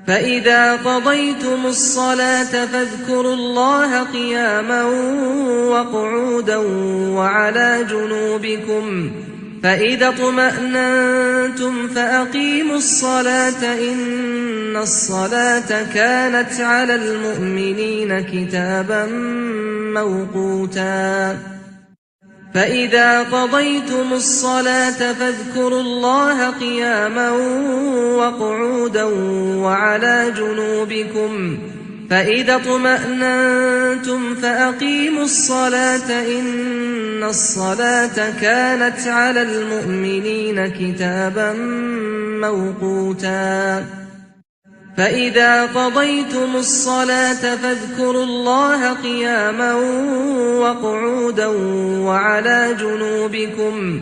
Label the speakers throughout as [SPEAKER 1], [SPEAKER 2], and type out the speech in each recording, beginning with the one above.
[SPEAKER 1] فإذا قضيتم الصلاة فاذكروا الله قياما وقعودا وعلى جنوبكم فإذا اطمأننتم فأقيموا الصلاة إن الصلاة كانت على المؤمنين كتابا موقوتا فإذا قضيتم الصلاة فاذكروا الله قياما وقعودا وعلى جنوبكم فإذا اطمأننتم فأقيموا الصلاة إن الصلاة كانت على المؤمنين كتابا موقوتا فإذا قضيتم الصلاة فاذكروا الله قياما وقعودا وعلى جنوبكم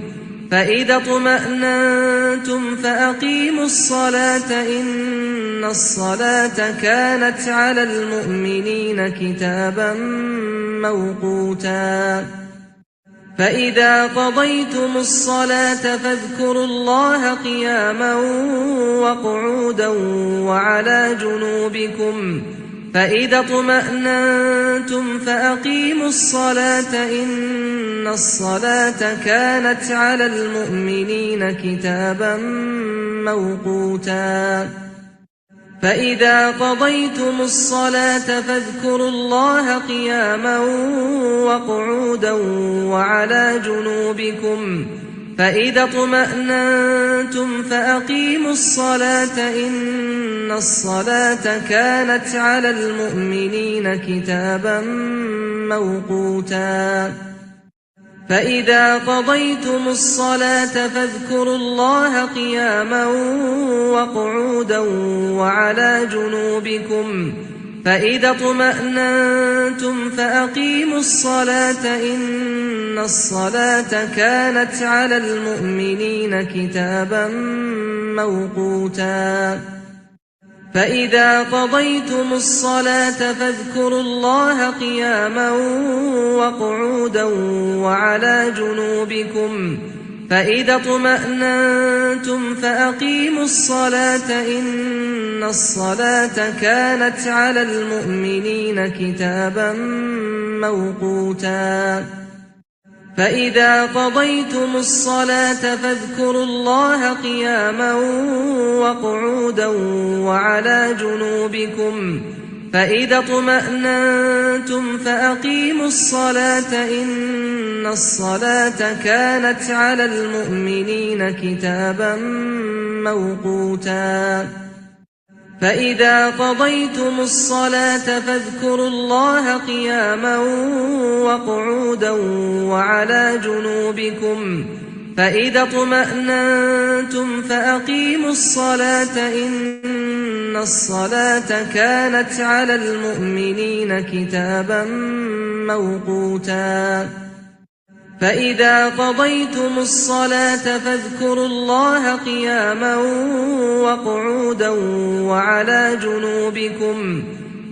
[SPEAKER 1] فإذا اطمأننتم فأقيموا الصلاة إن الصلاة كانت على المؤمنين كتابا موقوتا فإذا قضيتم الصلاة فاذكروا الله قياما وقعودا وعلى جنوبكم فإذا اطمأننتم فأقيموا الصلاة إن الصلاة كانت على المؤمنين كتابا موقوتا فإذا قضيتم الصلاة فاذكروا الله قياما وقعودا وعلى جنوبكم فإذا اطمأننتم فأقيموا الصلاة إن الصلاة كانت على المؤمنين كتابا موقوتا فإذا قضيتم الصلاة فاذكروا الله قياما وقعودا وعلى جنوبكم فإذا اطمأننتم فأقيموا الصلاة إن الصلاة كانت على المؤمنين كتابا موقوتا فإذا قضيتم الصلاة فاذكروا الله قياما وقعودا وعلى جنوبكم فإذا اطمأننتم فأقيموا الصلاة إن الصلاة كانت على المؤمنين كتابا موقوتا فإذا قضيتم الصلاة فاذكروا الله قياما وقعودا وعلى جنوبكم فإذا اطمأننتم فأقيموا الصلاة إن الصلاة كانت على المؤمنين كتابا موقوتا فإذا قضيتم الصلاة فاذكروا الله قياما وقعودا وعلى جنوبكم فإذا اطمأننتم فأقيموا الصلاة إن الصلاة كانت على المؤمنين كتابا موقوتا فإذا قضيتم الصلاة فاذكروا الله قياما وقعودا وعلى جنوبكم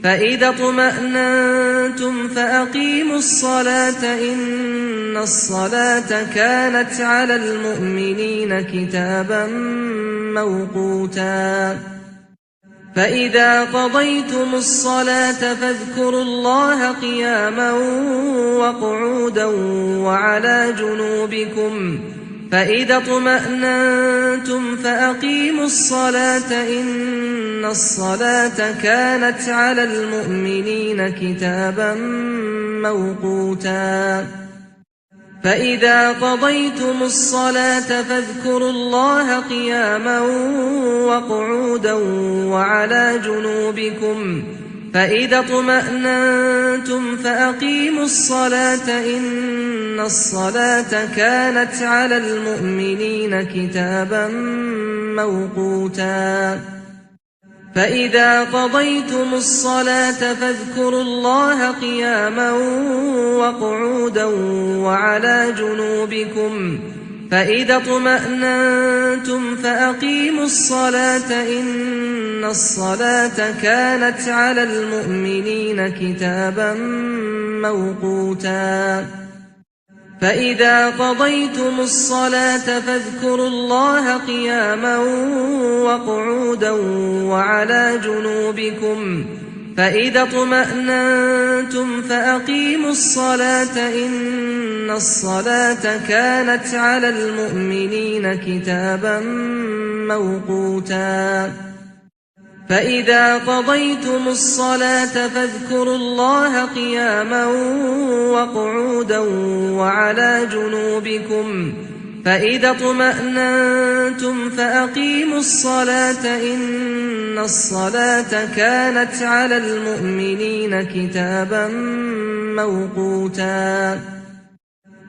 [SPEAKER 1] فإذا اطمأننتم فأقيموا الصلاة إن الصلاة كانت على المؤمنين كتابا موقوتا فإذا قضيتم الصلاة فاذكروا الله قياما وقعودا وعلى جنوبكم فإذا اطمأننتم فأقيموا الصلاة إن الصلاة كانت على المؤمنين كتابا موقوتا فإذا قضيتم الصلاة فاذكروا الله قياما وقعودا وعلى جنوبكم فإذا اطمأننتم فأقيموا الصلاة إن الصلاة كانت على المؤمنين كتابا موقوتا فإذا قضيتم الصلاة فاذكروا الله قياما وقعودا وعلى جنوبكم فإذا اطمأننتم فأقيموا الصلاة إن الصلاة كانت على المؤمنين كتابا موقوتا فإذا قضيتم الصلاة فاذكروا الله قياما وقعودا وعلى جنوبكم فإذا اطمأننتم فأقيموا الصلاة إن الصلاة كانت على المؤمنين كتابا موقوتا فإذا قضيتم الصلاة فاذكروا الله قياما وقعودا وعلى جنوبكم فإذا اطمأننتم فأقيموا الصلاة إن الصلاة كانت على المؤمنين كتابا موقوتا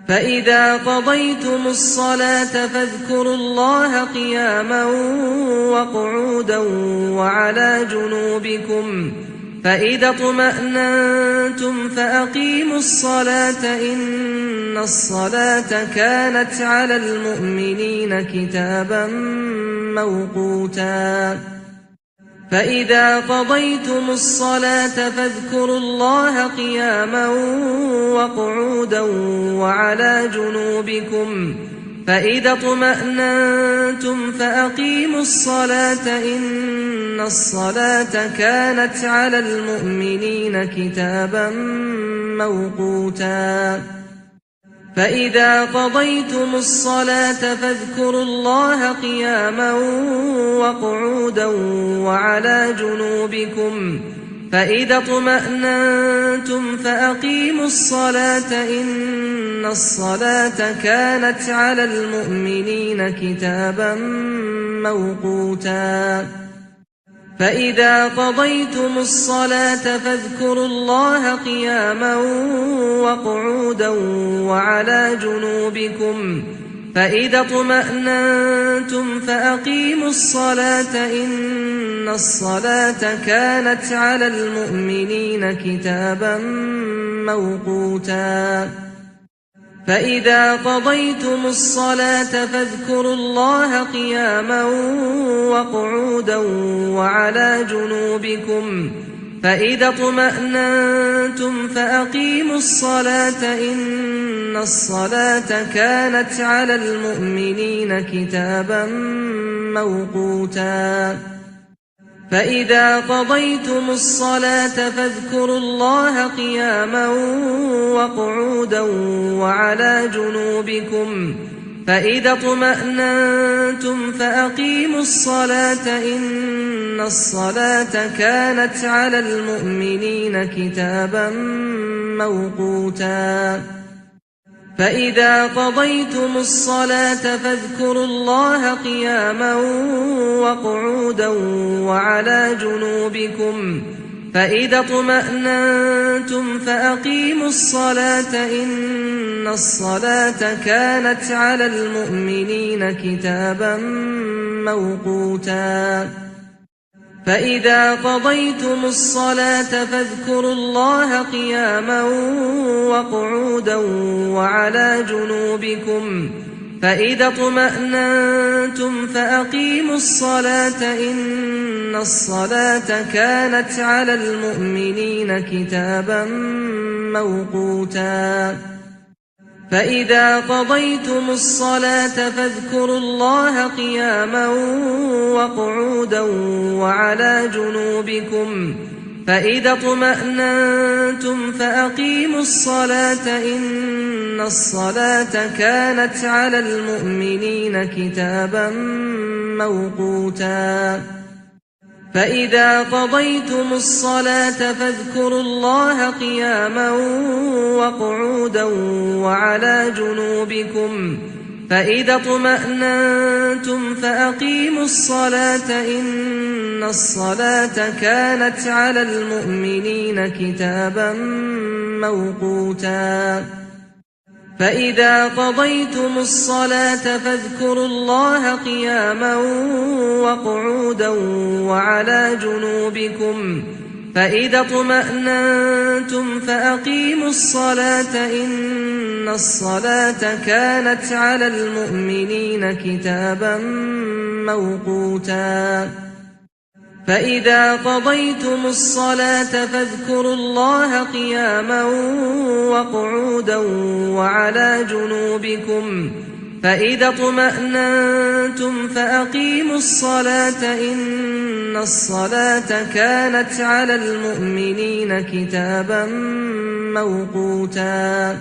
[SPEAKER 1] فإذا قضيتم الصلاة فاذكروا الله قياما وقعودا وعلى جنوبكم فإذا اطمأننتم فأقيموا الصلاة إن الصلاة كانت على المؤمنين كتابا موقوتا فإذا قضيتم الصلاة فاذكروا الله قياما وقعودا وعلى جنوبكم فإذا اطمأننتم فأقيموا الصلاة إن الصلاة كانت على المؤمنين كتابا موقوتا فإذا قضيتم الصلاة فاذكروا الله قياما وقعودا وعلى جنوبكم فإذا اطمأننتم فأقيموا الصلاة إن الصلاة كانت على المؤمنين كتابا موقوتا فإذا قضيتم الصلاة فاذكروا الله قياما وقعودا وعلى جنوبكم فإذا اطمأننتم فأقيموا الصلاة إن الصلاة كانت على المؤمنين كتابا موقوتا فإذا قضيتم الصلاة فاذكروا الله قياما وقعودا وعلى جنوبكم فإذا اطمأننتم فأقيموا الصلاة إن الصلاة كانت على المؤمنين كتابا موقوتا فإذا قضيتم الصلاة فاذكروا الله قياما وقعودا وعلى جنوبكم فإذا اطمأننتم فأقيموا الصلاة إن الصلاة كانت على المؤمنين كتابا موقوتا فإذا قضيتم الصلاة فاذكروا الله قياما وقعودا وعلى جنوبكم فإذا اطمأننتم فأقيموا الصلاة إن الصلاة كانت على المؤمنين كتابا موقوتا فإذا قضيتم الصلاة فاذكروا الله قياما وقعودا وعلى جنوبكم فإذا اطمأننتم فأقيموا الصلاة إن الصلاة كانت على المؤمنين كتابا موقوتا فإذا قضيتم الصلاة فاذكروا الله قياما وقعودا وعلى جنوبكم فإذا اطمأننتم فأقيموا الصلاة إن الصلاة كانت على المؤمنين كتابا موقوتا فإذا قضيتم الصلاة فاذكروا الله قياما وقعودا وعلى جنوبكم فإذا اطمأننتم فأقيموا الصلاة إن الصلاة كانت على المؤمنين كتابا موقوتا فإذا قضيتم الصلاة فاذكروا الله قياما وقعودا وعلى جنوبكم فإذا اطمأننتم فأقيموا الصلاة إن الصلاة كانت على المؤمنين كتابا موقوتا فإذا قضيتم الصلاة فاذكروا الله قياما وقعودا وعلى جنوبكم فإذا اطمأننتم فأقيموا الصلاة إن الصلاة كانت على المؤمنين كتابا موقوتا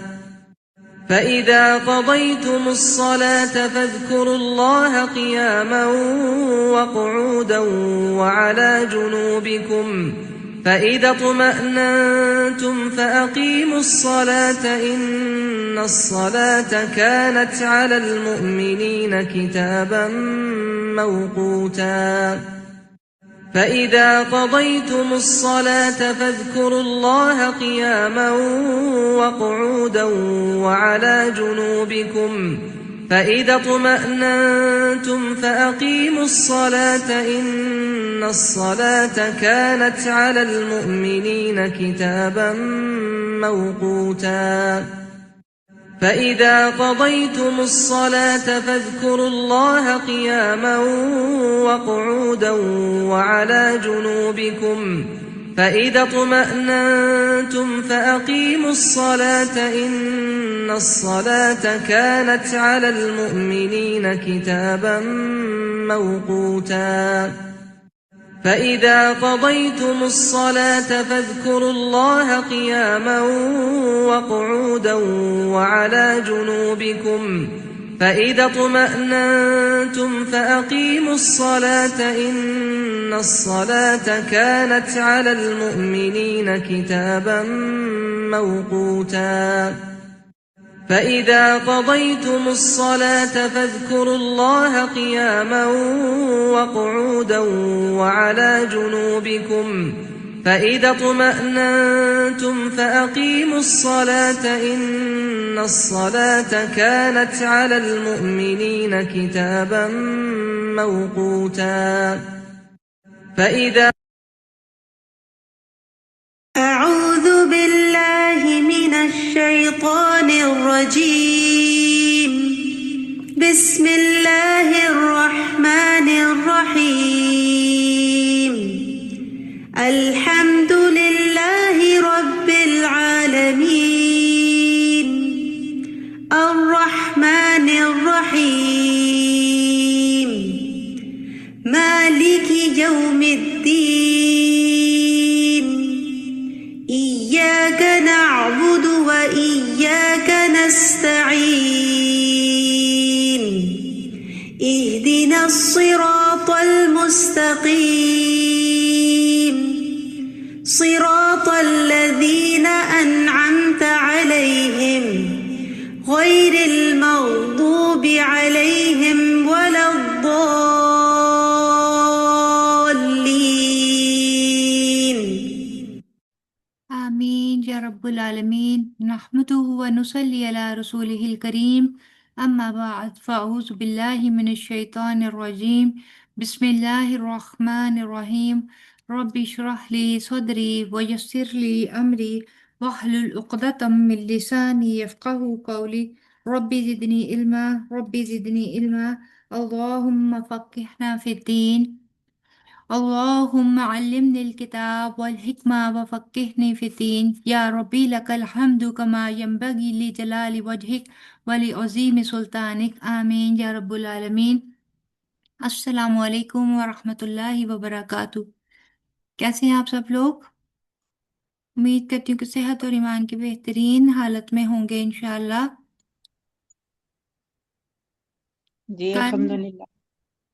[SPEAKER 1] فإذا قضيتم الصلاة فاذكروا الله قياما وقعودا وعلى جنوبكم فإذا اطمأننتم فأقيموا الصلاة إن الصلاة كانت على المؤمنين كتابا موقوتا فإذا قضيتم الصلاة فاذكروا الله قياما وقعودا وعلى جنوبكم فإذا اطمأننتم فأقيموا الصلاة إن الصلاة كانت على المؤمنين كتابا موقوتا فإذا قضيتم الصلاة فاذكروا الله قياما وقعودا وعلى جنوبكم فإذا اطمأننتم فأقيموا الصلاة إن الصلاة كانت على المؤمنين كتابا موقوتا فإذا قضيتم الصلاة فاذكروا الله قياما وقعودا وعلى جنوبكم فإذا اطمأننتم فأقيموا الصلاة إن الصلاة كانت على المؤمنين كتابا موقوتا فإذا قضيتم الصلاة فاذكروا الله قياما وقعودا وعلى جنوبكم فإذا اطمأننتم فأقيموا الصلاة إن الصلاة كانت على المؤمنين كتابا موقوتا فإذا
[SPEAKER 2] أعوذ بالله من الشيطان الرجيم. بسم الله الرحمن الرحيم. الحمد لله رب العالمين الرحمن الرحيم مالك يوم الدين إياك نعبد وإياك نستعين اهدنا الصراط المستقيم صراط الذين أنعمت عليهم غير المغضوب عليهم ولا الضالين.
[SPEAKER 3] آمین یا رب العالمین. نحمده ونصلی علی رسوله الکریم. اما بعد فاعوذ باللہ من الشیطان الرجیم. بسم اللہ الرحمن الرحیم. رب اشرح لی صدری ویسر لی امری واحلل عقدۃ من لسانی یفقهوا قولی. رب زدنی علما رب زدنی علما. اللہم فقہنا فی الدین. اللہم علمنی الکتاب والحکمہ وفقہنی فی الدین. یا ربی لک الحمد کما ینبغی لجلال وجہک ولعظیم سلطانک. آمین یا رب العالمین. السلام علیکم ورحمۃ اللہ وبرکاتہ. کیسے ہیں آپ سب لوگ؟ امید کرتی ہوں کہ صحت اور ایمان کی بہترین حالت میں ہوں گے انشاءاللہ.
[SPEAKER 4] جی الحمدللہ.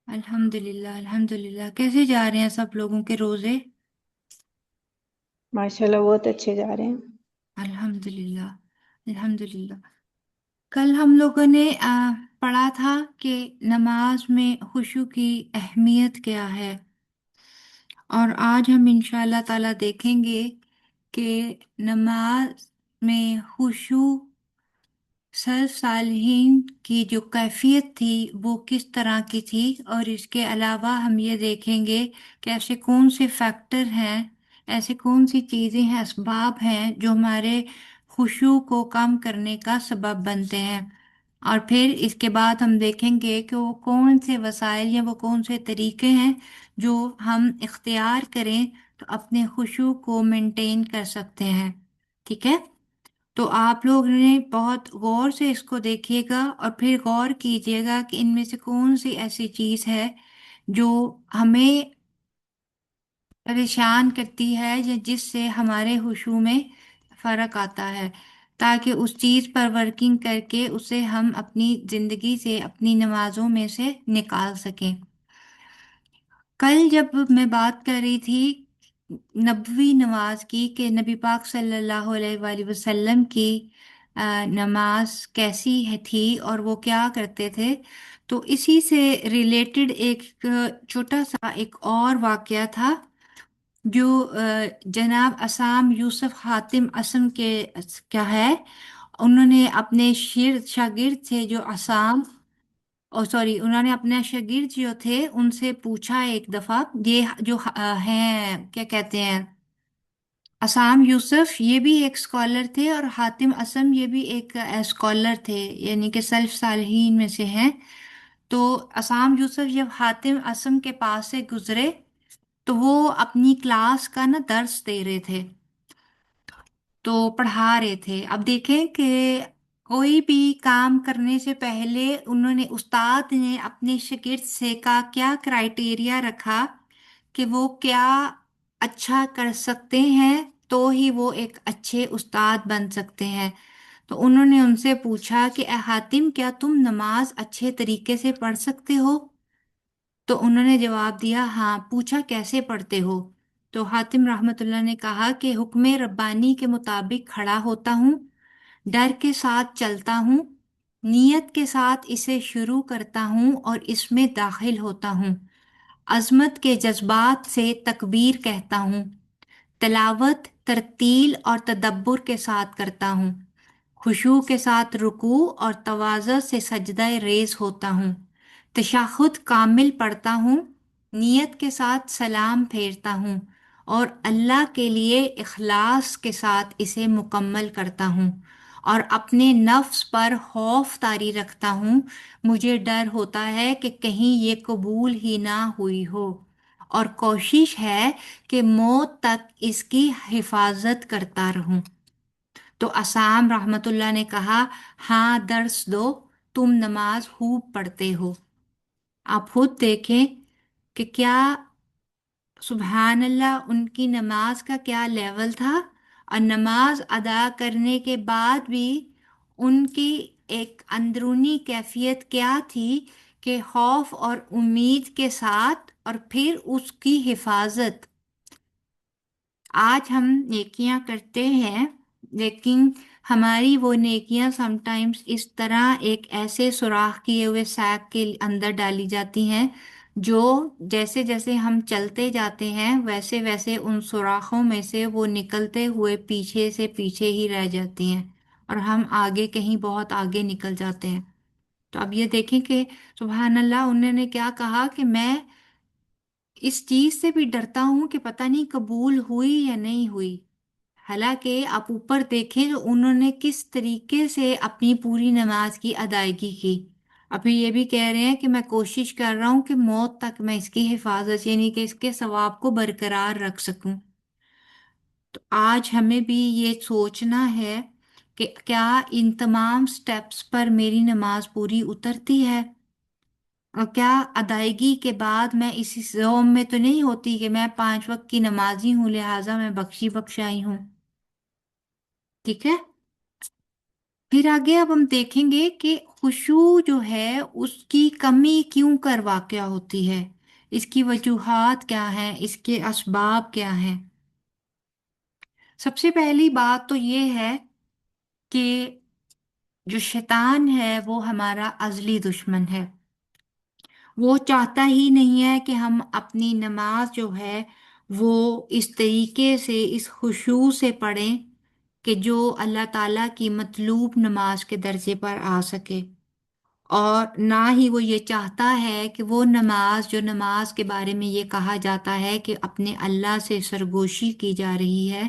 [SPEAKER 3] الحمدللہ. کیسے جا رہے ہیں سب لوگوں کے روزے؟
[SPEAKER 4] ماشاءاللہ بہت اچھے جا رہے ہیں.
[SPEAKER 3] الحمدللہ. کل ہم لوگوں نے پڑھا تھا کہ نماز میں خشوع کی اہمیت کیا ہے، اور آج ہم انشاءاللہ تعالیٰ دیکھیں گے کہ نماز میں خشوع سلف صالحین کی جو کیفیت تھی وہ کس طرح کی تھی، اور اس کے علاوہ ہم یہ دیکھیں گے کہ ایسے کون سے فیکٹر ہیں، ایسے کون سی چیزیں ہیں، اسباب ہیں جو ہمارے خشوع کو کم کرنے کا سبب بنتے ہیں. اور پھر اس کے بعد ہم دیکھیں گے کہ وہ کون سے وسائل یا وہ کون سے طریقے ہیں جو ہم اختیار کریں تو اپنے خشوع کو مینٹین کر سکتے ہیں. ٹھیک ہے؟ تو آپ لوگ نے بہت غور سے اس کو دیکھیے گا اور پھر غور کیجیے گا کہ ان میں سے کون سی ایسی چیز ہے جو ہمیں پریشان کرتی ہے یا جس سے ہمارے خشوع میں فرق آتا ہے، تاکہ اس چیز پر ورکنگ کر کے اسے ہم اپنی زندگی سے اپنی نمازوں میں سے نکال سکیں. کل جب میں بات کر رہی تھی نبوی نماز کی کہ نبی پاک صلی اللہ علیہ وآلہ وسلم کی نماز کیسی تھی اور وہ کیا کرتے تھے، تو اسی سے ریلیٹڈ ایک چھوٹا سا ایک اور واقعہ تھا جو جناب اسام یوسف حاتم اسم کے کیا ہے. انہوں نے اپنے شاگرد تھے جو اسام انہوں نے اپنے شاگرد جو تھے ان سے پوچھا ایک دفعہ، یہ جو ہیں کیا کہتے ہیں اسام یوسف، یہ بھی ایک اسکالر تھے اور حاتم اسم یہ بھی ایک اسکالر تھے، یعنی کہ سلف صالحین میں سے ہیں. تو اسام یوسف جب حاتم اسم کے پاس سے گزرے تو وہ اپنی کلاس کا نا درس دے رہے تھے، تو پڑھا رہے تھے. اب دیکھیں کہ کوئی بھی کام کرنے سے پہلے انہوں نے استاد نے اپنے شاگرد سے کا کیا کرائیٹیریا رکھا کہ وہ کیا اچھا کر سکتے ہیں تو ہی وہ ایک اچھے استاد بن سکتے ہیں. تو انہوں نے ان سے پوچھا کہ اے حاتم، کیا تم نماز اچھے طریقے سے پڑھ سکتے ہو؟ تو انہوں نے جواب دیا ہاں. پوچھا کیسے پڑھتے ہو؟ تو حاتم رحمت اللہ نے کہا کہ حکم ربانی کے مطابق کھڑا ہوتا ہوں، ڈر کے ساتھ چلتا ہوں، نیت کے ساتھ اسے شروع کرتا ہوں اور اس میں داخل ہوتا ہوں، عظمت کے جذبات سے تکبیر کہتا ہوں، تلاوت ترتیل اور تدبر کے ساتھ کرتا ہوں، خشوع کے ساتھ رکوع اور تواضع سے سجدہ ریز ہوتا ہوں، تشہد کامل پڑھتا ہوں، نیت کے ساتھ سلام پھیرتا ہوں اور اللہ کے لیے اخلاص کے ساتھ اسے مکمل کرتا ہوں، اور اپنے نفس پر خوف طاری رکھتا ہوں. مجھے ڈر ہوتا ہے کہ کہیں یہ قبول ہی نہ ہوئی ہو، اور کوشش ہے کہ موت تک اس کی حفاظت کرتا رہوں. تو اسام رحمت اللہ نے کہا ہاں درس دو، تم نماز خوب پڑھتے ہو. آپ خود دیکھیں کہ کیا سبحان اللہ ان کی نماز کا کیا لیول تھا، اور نماز ادا کرنے کے بعد بھی ان کی ایک اندرونی کیفیت کیا تھی کہ خوف اور امید کے ساتھ اور پھر اس کی حفاظت. آج ہم نیکیاں کرتے ہیں لیکن ہماری وہ نیکیاں سم ٹائمز اس طرح ایک ایسے سوراخ کیے ہوئے سیک کے اندر ڈالی جاتی ہیں جو جیسے جیسے ہم چلتے جاتے ہیں ویسے ویسے ان سوراخوں میں سے وہ نکلتے ہوئے پیچھے سے پیچھے ہی رہ جاتی ہیں اور ہم آگے کہیں بہت آگے نکل جاتے ہیں. تو اب یہ دیکھیں کہ سبحان اللہ انہوں نے کیا کہا کہ میں اس چیز سے بھی ڈرتا ہوں کہ پتہ نہیں قبول ہوئی یا نہیں ہوئی. حالانکہ آپ اوپر دیکھیں تو انہوں نے کس طریقے سے اپنی پوری نماز کی ادائیگی کی. ابھی یہ بھی کہہ رہے ہیں کہ میں کوشش کر رہا ہوں کہ موت تک میں اس کی حفاظت یعنی کہ اس کے ثواب کو برقرار رکھ سکوں. تو آج ہمیں بھی یہ سوچنا ہے کہ کیا ان تمام سٹیپس پر میری نماز پوری اترتی ہے، اور کیا ادائیگی کے بعد میں اسی زوم میں تو نہیں ہوتی کہ میں 5 وقت کی نمازی ہوں لہٰذا میں بخشائی ہوں. ٹھیک ہے؟ پھر آگے اب ہم دیکھیں گے کہ خشوع جو ہے اس کی کمی کیوں کر واقع ہوتی ہے، اس کی وجوہات کیا ہیں، اس کے اسباب کیا ہیں. سب سے پہلی بات تو یہ ہے کہ جو شیطان ہے وہ ہمارا ازلی دشمن ہے. وہ چاہتا ہی نہیں ہے کہ ہم اپنی نماز جو ہے وہ اس طریقے سے اس خشوع سے پڑھیں کہ جو اللہ تعالیٰ کی مطلوب نماز کے درجے پر آ سکے. اور نہ ہی وہ یہ چاہتا ہے کہ وہ نماز جو نماز کے بارے میں یہ کہا جاتا ہے کہ اپنے اللہ سے سرگوشی کی جا رہی ہے،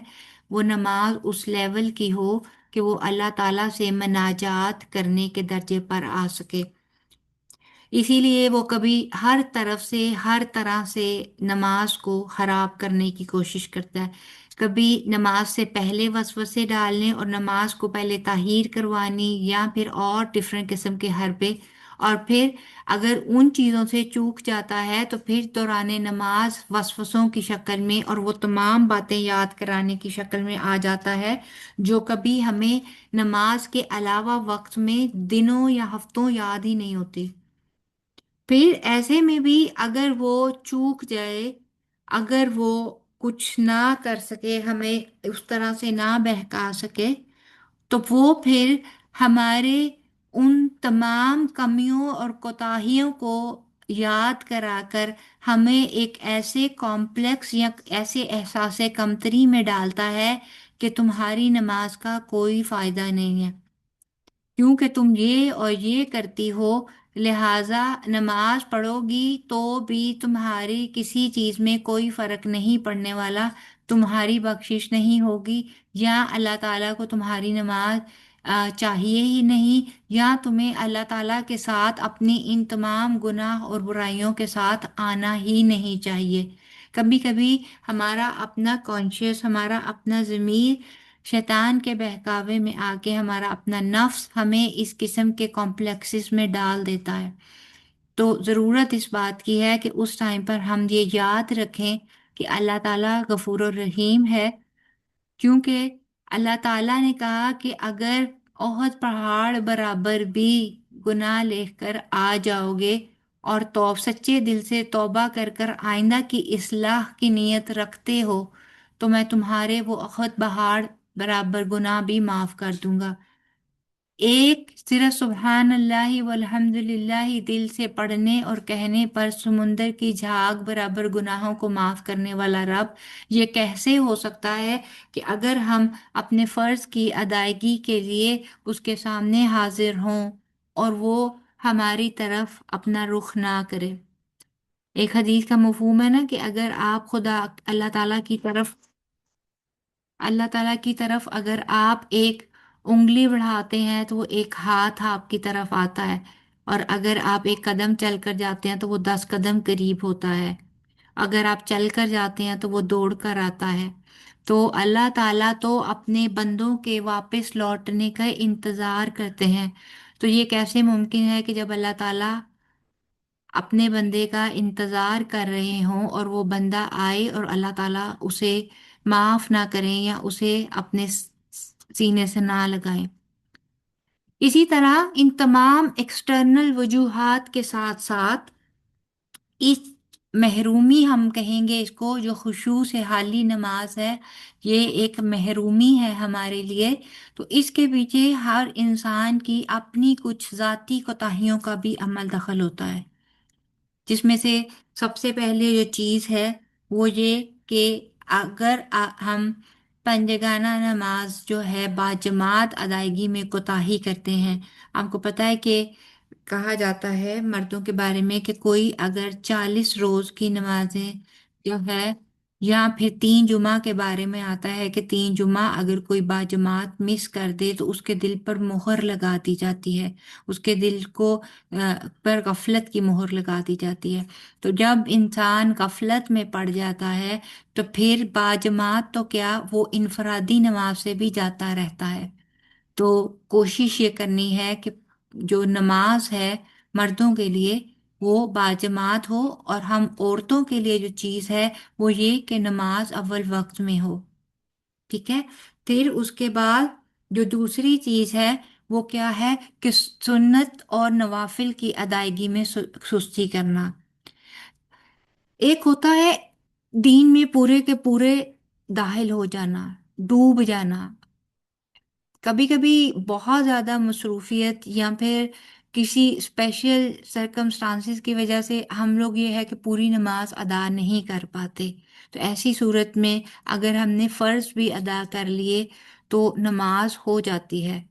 [SPEAKER 3] وہ نماز اس لیول کی ہو کہ وہ اللہ تعالیٰ سے مناجات کرنے کے درجے پر آ سکے۔ اسی لیے وہ کبھی ہر طرف سے ہر طرح سے نماز کو خراب کرنے کی کوشش کرتا ہے، کبھی نماز سے پہلے وسوسے ڈالنے اور نماز کو پہلے تاہیر کروانی، یا پھر اور ڈفرینٹ قسم کے حربے، اور پھر اگر ان چیزوں سے چوک جاتا ہے تو پھر دوران نماز وسوسوں کی شکل میں اور وہ تمام باتیں یاد کرانے کی شکل میں آ جاتا ہے جو کبھی ہمیں نماز کے علاوہ وقت میں دنوں یا ہفتوں یاد ہی نہیں ہوتی۔ پھر ایسے میں بھی اگر وہ چوک جائے، اگر وہ کچھ نہ کر سکے، ہمیں اس طرح سے نہ بہکا سکے، تو وہ پھر ہمارے ان تمام کمیوں اور کوتاہیوں کو یاد کرا کر ہمیں ایک ایسے کمپلیکس یا ایسے احساس کمتری میں ڈالتا ہے کہ تمہاری نماز کا کوئی فائدہ نہیں ہے، کیونکہ تم یہ اور یہ کرتی ہو، لہٰذا نماز پڑھو گی تو بھی تمہاری کسی چیز میں کوئی فرق نہیں پڑنے والا، تمہاری بخشش نہیں ہوگی، یا اللہ تعالیٰ کو تمہاری نماز چاہیے ہی نہیں، یا تمہیں اللہ تعالیٰ کے ساتھ اپنی ان تمام گناہ اور برائیوں کے ساتھ آنا ہی نہیں چاہیے۔ کبھی کبھی ہمارا اپنا کانشیس، ہمارا اپنا ضمیر شیطان کے بہکاوے میں آ کے، ہمارا اپنا نفس ہمیں اس قسم کے کمپلیکسز میں ڈال دیتا ہے۔ تو ضرورت اس بات کی ہے کہ اس ٹائم پر ہم یہ یاد رکھیں کہ اللہ تعالیٰ غفور الرحیم ہے، کیونکہ اللہ تعالیٰ نے کہا کہ اگر احد پہاڑ برابر بھی گناہ لے کر آ جاؤ گے اور سچے دل سے توبہ کر کر آئندہ کی اصلاح کی نیت رکھتے ہو تو میں تمہارے وہ احد پہاڑ برابر گناہ بھی معاف کر دوں گا۔ ایک صرف سبحان اللہ والحمد للہ دل سے پڑھنے اور کہنے پر سمندر کی جھاگ برابر گناہوں کو معاف کرنے والا رب یہ کیسے ہو سکتا ہے کہ اگر ہم اپنے فرض کی ادائیگی کے لیے اس کے سامنے حاضر ہوں اور وہ ہماری طرف اپنا رخ نہ کرے۔ ایک حدیث کا مفہوم ہے نا کہ اگر آپ خدا اللہ تعالیٰ کی طرف اگر آپ ایک انگلی بڑھاتے ہیں تو وہ ایک ہاتھ آپ کی طرف آتا ہے، اور اگر آپ ایک قدم چل کر جاتے ہیں تو وہ 10 قدم قریب ہوتا ہے، اگر آپ چل کر جاتے ہیں تو وہ دوڑ کر آتا ہے۔ تو اللہ تعالیٰ تو اپنے بندوں کے واپس لوٹنے کا انتظار کرتے ہیں، تو یہ کیسے ممکن ہے کہ جب اللہ تعالیٰ اپنے بندے کا انتظار کر رہے ہوں اور وہ بندہ آئے اور اللہ تعالیٰ اسے معاف نہ کریں یا اسے اپنے سینے سے نہ لگائیں۔ اسی طرح ان تمام ایکسٹرنل وجوہات کے ساتھ ساتھ اس محرومی، ہم کہیں گے اس کو، جو خشوع سے حالی نماز ہے، یہ ایک محرومی ہے ہمارے لیے، تو اس کے پیچھے ہر انسان کی اپنی کچھ ذاتی کوتاہیوں کا بھی عمل دخل ہوتا ہے، جس میں سے سب سے پہلے جو چیز ہے وہ یہ کہ اگر ہم پنجگانہ نماز جو ہے باجماعت ادائیگی میں کوتاہی کرتے ہیں، آپ کو پتہ ہے کہ کہا جاتا ہے مردوں کے بارے میں کہ کوئی اگر 40 روز کی نمازیں جو ہے، یا پھر 3 جمعہ کے بارے میں آتا ہے کہ 3 جمعہ اگر کوئی باجماعت مس کر دے تو اس کے دل پر مہر لگا دی جاتی ہے، اس کے دل کو پر غفلت کی مہر لگا دی جاتی ہے۔ تو جب انسان غفلت میں پڑ جاتا ہے تو پھر باجماعت تو کیا، وہ انفرادی نماز سے بھی جاتا رہتا ہے۔ تو کوشش یہ کرنی ہے کہ جو نماز ہے مردوں کے لیے وہ باجماعت ہو، اور ہم عورتوں کے لیے جو چیز ہے وہ یہ کہ نماز اول وقت میں ہو، ٹھیک ہے۔ پھر اس کے بعد جو دوسری چیز ہے وہ کیا ہے کہ سنت اور نوافل کی ادائیگی میں سستی کرنا۔ ایک ہوتا ہے دین میں پورے کے پورے داخل ہو جانا، ڈوب جانا، کبھی کبھی بہت زیادہ مصروفیت یا پھر کسی اسپیشل سرکمسٹانسز کی وجہ سے ہم لوگ یہ ہے کہ پوری نماز ادا نہیں کر پاتے، تو ایسی صورت میں اگر ہم نے فرض بھی ادا کر لیے تو نماز ہو جاتی ہے۔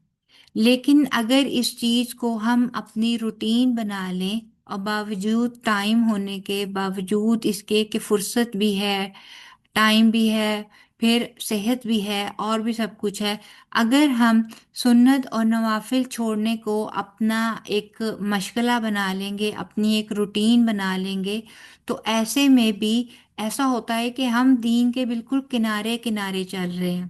[SPEAKER 3] لیکن اگر اس چیز کو ہم اپنی روٹین بنا لیں اور باوجود ٹائم ہونے کے باوجود اس کے کہ فرصت بھی ہے، ٹائم بھی ہے، پھر صحت بھی ہے اور بھی سب کچھ ہے. اگر ہم سنت اور نوافل چھوڑنے کو اپنا ایک مشغلہ بنا لیں گے، اپنی ایک روٹین بنا لیں گے، تو ایسے میں بھی ایسا ہوتا ہے کہ ہم دین کے بالکل کنارے کنارے چل رہے ہیں.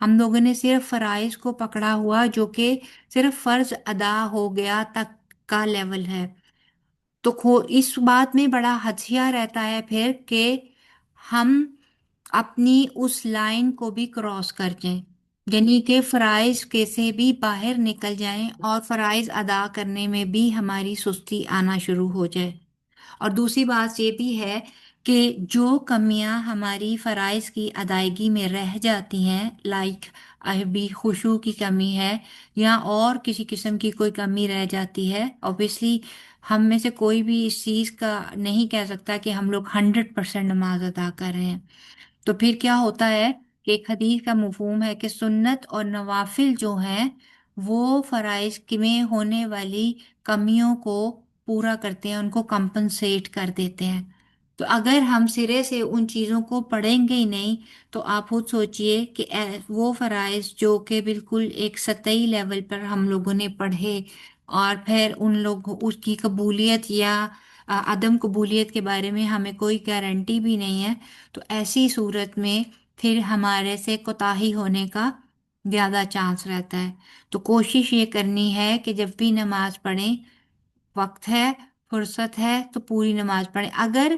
[SPEAKER 3] ہم لوگوں نے صرف فرائض کو پکڑا ہوا جو کہ صرف فرض ادا ہو گیا تک کا لیول ہے. تو اس بات میں بڑا حدیہ رہتا ہے پھر کہ ہم اپنی اس لائن کو بھی کراس کر جائیں، یعنی کہ فرائض کے سے بھی باہر نکل جائیں اور فرائض ادا کرنے میں بھی ہماری سستی آنا شروع ہو جائے. اور دوسری بات یہ بھی ہے کہ جو کمیاں ہماری فرائض کی ادائیگی میں رہ جاتی ہیں، لائک ابھی خشوع کی کمی ہے یا اور کسی قسم کی کوئی کمی رہ جاتی ہے، اوبیسلی ہم میں سے کوئی بھی اس چیز کا نہیں کہہ سکتا کہ ہم لوگ 100% نماز ادا کر رہے ہیں. تو پھر کیا ہوتا ہے کہ ایک حدیث کا مفہوم ہے کہ سنت اور نوافل جو ہیں وہ فرائض میں ہونے والی کمیوں کو پورا کرتے ہیں، ان کو کمپنسیٹ کر دیتے ہیں. تو اگر ہم سرے سے ان چیزوں کو پڑھیں گے ہی نہیں تو آپ خود سوچئے کہ وہ فرائض جو کہ بالکل ایک سطحی لیول پر ہم لوگوں نے پڑھے اور پھر ان لوگ اس کی قبولیت یا عدم قبولیت کے بارے میں ہمیں کوئی گارنٹی بھی نہیں ہے، تو ایسی صورت میں پھر ہمارے سے کوتاہی ہونے کا زیادہ چانس رہتا ہے. تو کوشش یہ کرنی ہے کہ جب بھی نماز پڑھیں، وقت ہے، فرصت ہے تو پوری نماز پڑھیں. اگر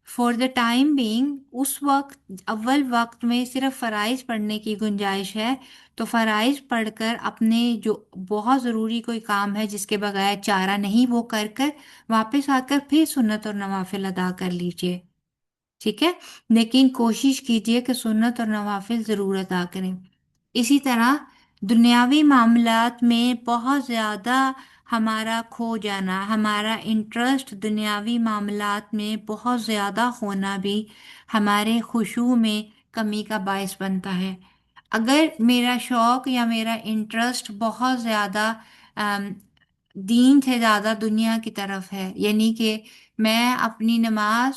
[SPEAKER 3] فار دا ٹائم بینگ اس وقت اول وقت میں صرف فرائض پڑھنے کی گنجائش ہے تو فرائض پڑھ کر اپنے جو بہت ضروری کوئی کام ہے جس کے بغیر چارہ نہیں وہ کر کر واپس آ کر پھر سنت اور نوافل ادا کر لیجئے. ٹھیک ہے، لیکن کوشش کیجئے کہ سنت اور نوافل ضرور ادا کریں. اسی طرح دنیاوی معاملات میں بہت زیادہ ہمارا کھو جانا، ہمارا انٹرسٹ دنیاوی معاملات میں بہت زیادہ ہونا بھی ہمارے خشوع میں کمی کا باعث بنتا ہے. اگر میرا شوق یا میرا انٹرسٹ بہت زیادہ دین سے زیادہ دنیا کی طرف ہے، یعنی کہ میں اپنی نماز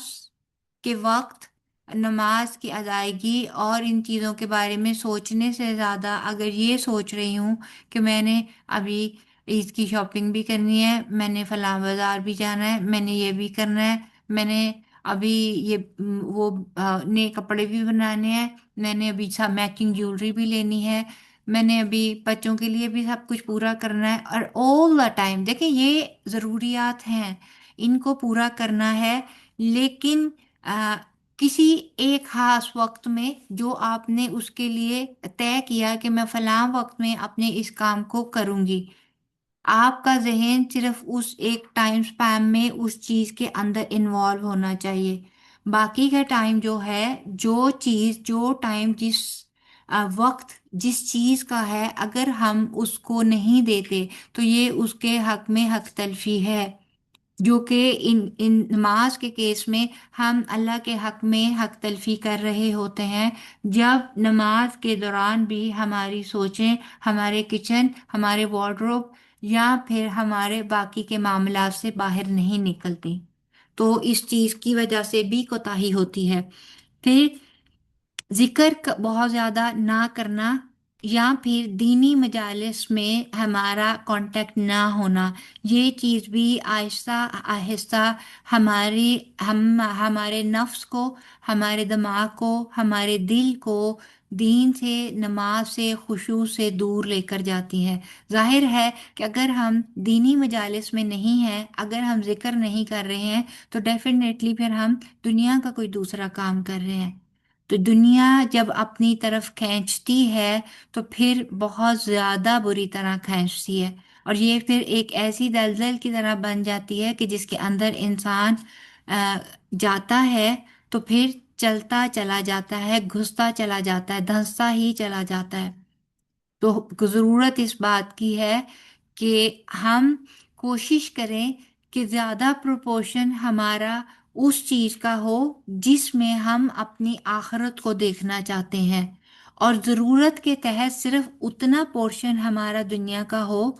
[SPEAKER 3] کے وقت، نماز کی ادائیگی اور ان چیزوں کے بارے میں سوچنے سے زیادہ اگر یہ سوچ رہی ہوں کہ میں نے ابھی عید کی شاپنگ بھی کرنی ہے، میں نے فلاں بازار بھی جانا ہے، میں نے یہ بھی کرنا ہے، میں نے ابھی یہ وہ نئے کپڑے بھی بنانے ہیں، میں نے ابھی سب میچنگ جیولری بھی لینی ہے، میں نے ابھی بچوں کے لیے بھی سب کچھ پورا کرنا ہے، اور آل دا ٹائم دیکھیں یہ ضروریات ہیں، ان کو پورا کرنا ہے. لیکن کسی ایک خاص وقت میں جو آپ نے اس کے لیے طے کیا کہ میں فلاں وقت میں اپنے اس کام کو کروں گی، آپ کا ذہن صرف اس ایک ٹائم سپیم میں اس چیز کے اندر انوالو ہونا چاہیے. باقی کا ٹائم جو ہے، جو چیز جو ٹائم جس وقت جس چیز کا ہے، اگر ہم اس کو نہیں دیتے تو یہ اس کے حق میں حق تلفی ہے، جو کہ ان نماز کے کیس میں ہم اللہ کے حق میں حق تلفی کر رہے ہوتے ہیں، جب نماز کے دوران بھی ہماری سوچیں ہمارے کچن، ہمارے وارڈروب یا پھر ہمارے باقی کے معاملات سے باہر نہیں نکلتی. تو اس چیز کی وجہ سے بھی کوتاہی ہوتی ہے. پھر ذکر بہت زیادہ نہ کرنا یا پھر دینی مجالس میں ہمارا کانٹیکٹ نہ ہونا، یہ چیز بھی آہستہ آہستہ ہمارے نفس کو، ہمارے دماغ کو، ہمارے دل کو دین سے، نماز سے، خشوع سے دور لے کر جاتی ہے. ظاہر ہے کہ اگر ہم دینی مجالس میں نہیں ہیں، اگر ہم ذکر نہیں کر رہے ہیں تو ڈیفینیٹلی پھر ہم دنیا کا کوئی دوسرا کام کر رہے ہیں. تو دنیا جب اپنی طرف کھینچتی ہے تو پھر بہت زیادہ بری طرح کھینچتی ہے، اور یہ پھر ایک ایسی دلدل کی طرح بن جاتی ہے کہ جس کے اندر انسان جاتا ہے تو پھر چلتا چلا جاتا ہے، گھستا چلا جاتا ہے، دھنستا ہی چلا جاتا ہے. تو ضرورت اس بات کی ہے کہ ہم کوشش کریں کہ زیادہ پروپورشن ہمارا اس چیز کا ہو جس میں ہم اپنی آخرت کو دیکھنا چاہتے ہیں، اور ضرورت کے تحت صرف اتنا پورشن ہمارا دنیا کا ہو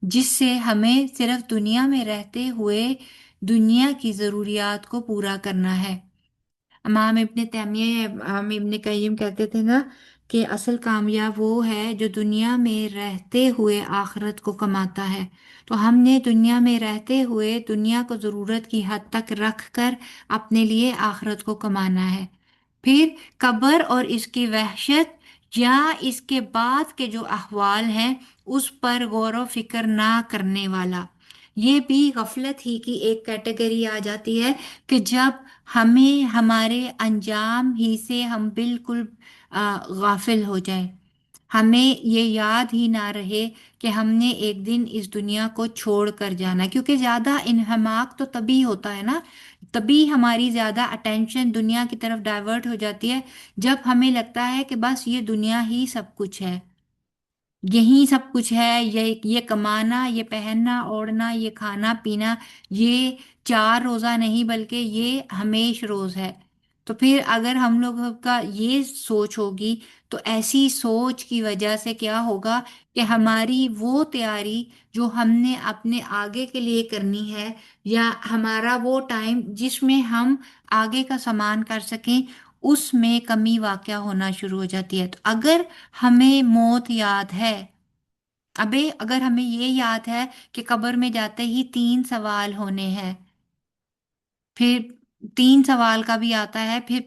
[SPEAKER 3] جس سے ہمیں صرف دنیا میں رہتے ہوئے دنیا کی ضروریات کو پورا کرنا ہے. امام ابن تیمیہ یا امام ابن قیم کہتے تھے نا کہ اصل کامیاب وہ ہے جو دنیا میں رہتے ہوئے آخرت کو کماتا ہے۔ تو ہم نے دنیا میں رہتے ہوئے دنیا کو ضرورت کی حد تک رکھ کر اپنے لیے آخرت کو کمانا ہے۔ پھر قبر اور اس کی وحشت یا اس کے بعد کے جو احوال ہیں اس پر غور و فکر نہ کرنے والا، یہ بھی غفلت ہی کی ایک کیٹیگری آ جاتی ہے کہ جب ہمیں ہمارے انجام ہی سے ہم بالکل غافل ہو جائیں، ہمیں یہ یاد ہی نہ رہے کہ ہم نے ایک دن اس دنیا کو چھوڑ کر جانا، کیونکہ زیادہ انہماک تو تبھی ہوتا ہے نا، تبھی ہماری زیادہ اٹینشن دنیا کی طرف ڈائیورٹ ہو جاتی ہے جب ہمیں لگتا ہے کہ بس یہ دنیا ہی سب کچھ ہے، یہی سب کچھ ہے، یہ کمانا، یہ پہننا اوڑھنا، یہ کھانا پینا، یہ 4 روزہ نہیں بلکہ یہ ہمیش روز ہے۔ تو پھر اگر ہم لوگ کا یہ سوچ ہوگی تو ایسی سوچ کی وجہ سے کیا ہوگا کہ ہماری وہ تیاری جو ہم نے اپنے آگے کے لیے کرنی ہے، یا ہمارا وہ ٹائم جس میں ہم آگے کا سامان کر سکیں، اس میں کمی واقع ہونا شروع ہو جاتی ہے۔ تو اگر ہمیں موت یاد ہے، ابے اگر ہمیں یہ یاد ہے کہ قبر میں جاتے ہی 3 سوال ہونے ہیں، پھر 3 سوال کا بھی آتا ہے، پھر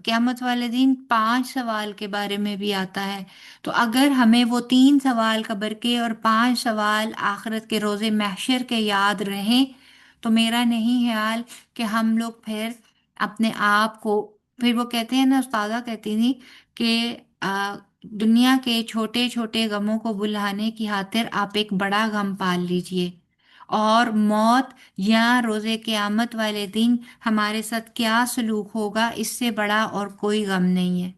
[SPEAKER 3] قیامت والے دن 5 سوال کے بارے میں بھی آتا ہے، تو اگر ہمیں وہ 3 سوال قبر کے اور 5 سوال آخرت کے روزے محشر کے یاد رہیں، تو میرا نہیں خیال کہ ہم لوگ پھر اپنے آپ کو، پھر وہ کہتے ہیں نا، استاذہ کہتی تھی کہ دنیا کے چھوٹے چھوٹے غموں کو بھلانے کی خاطر آپ ایک بڑا غم پال لیجئے، اور موت یا روز قیامت والے دن ہمارے ساتھ کیا سلوک ہوگا اس سے بڑا اور کوئی غم نہیں ہے۔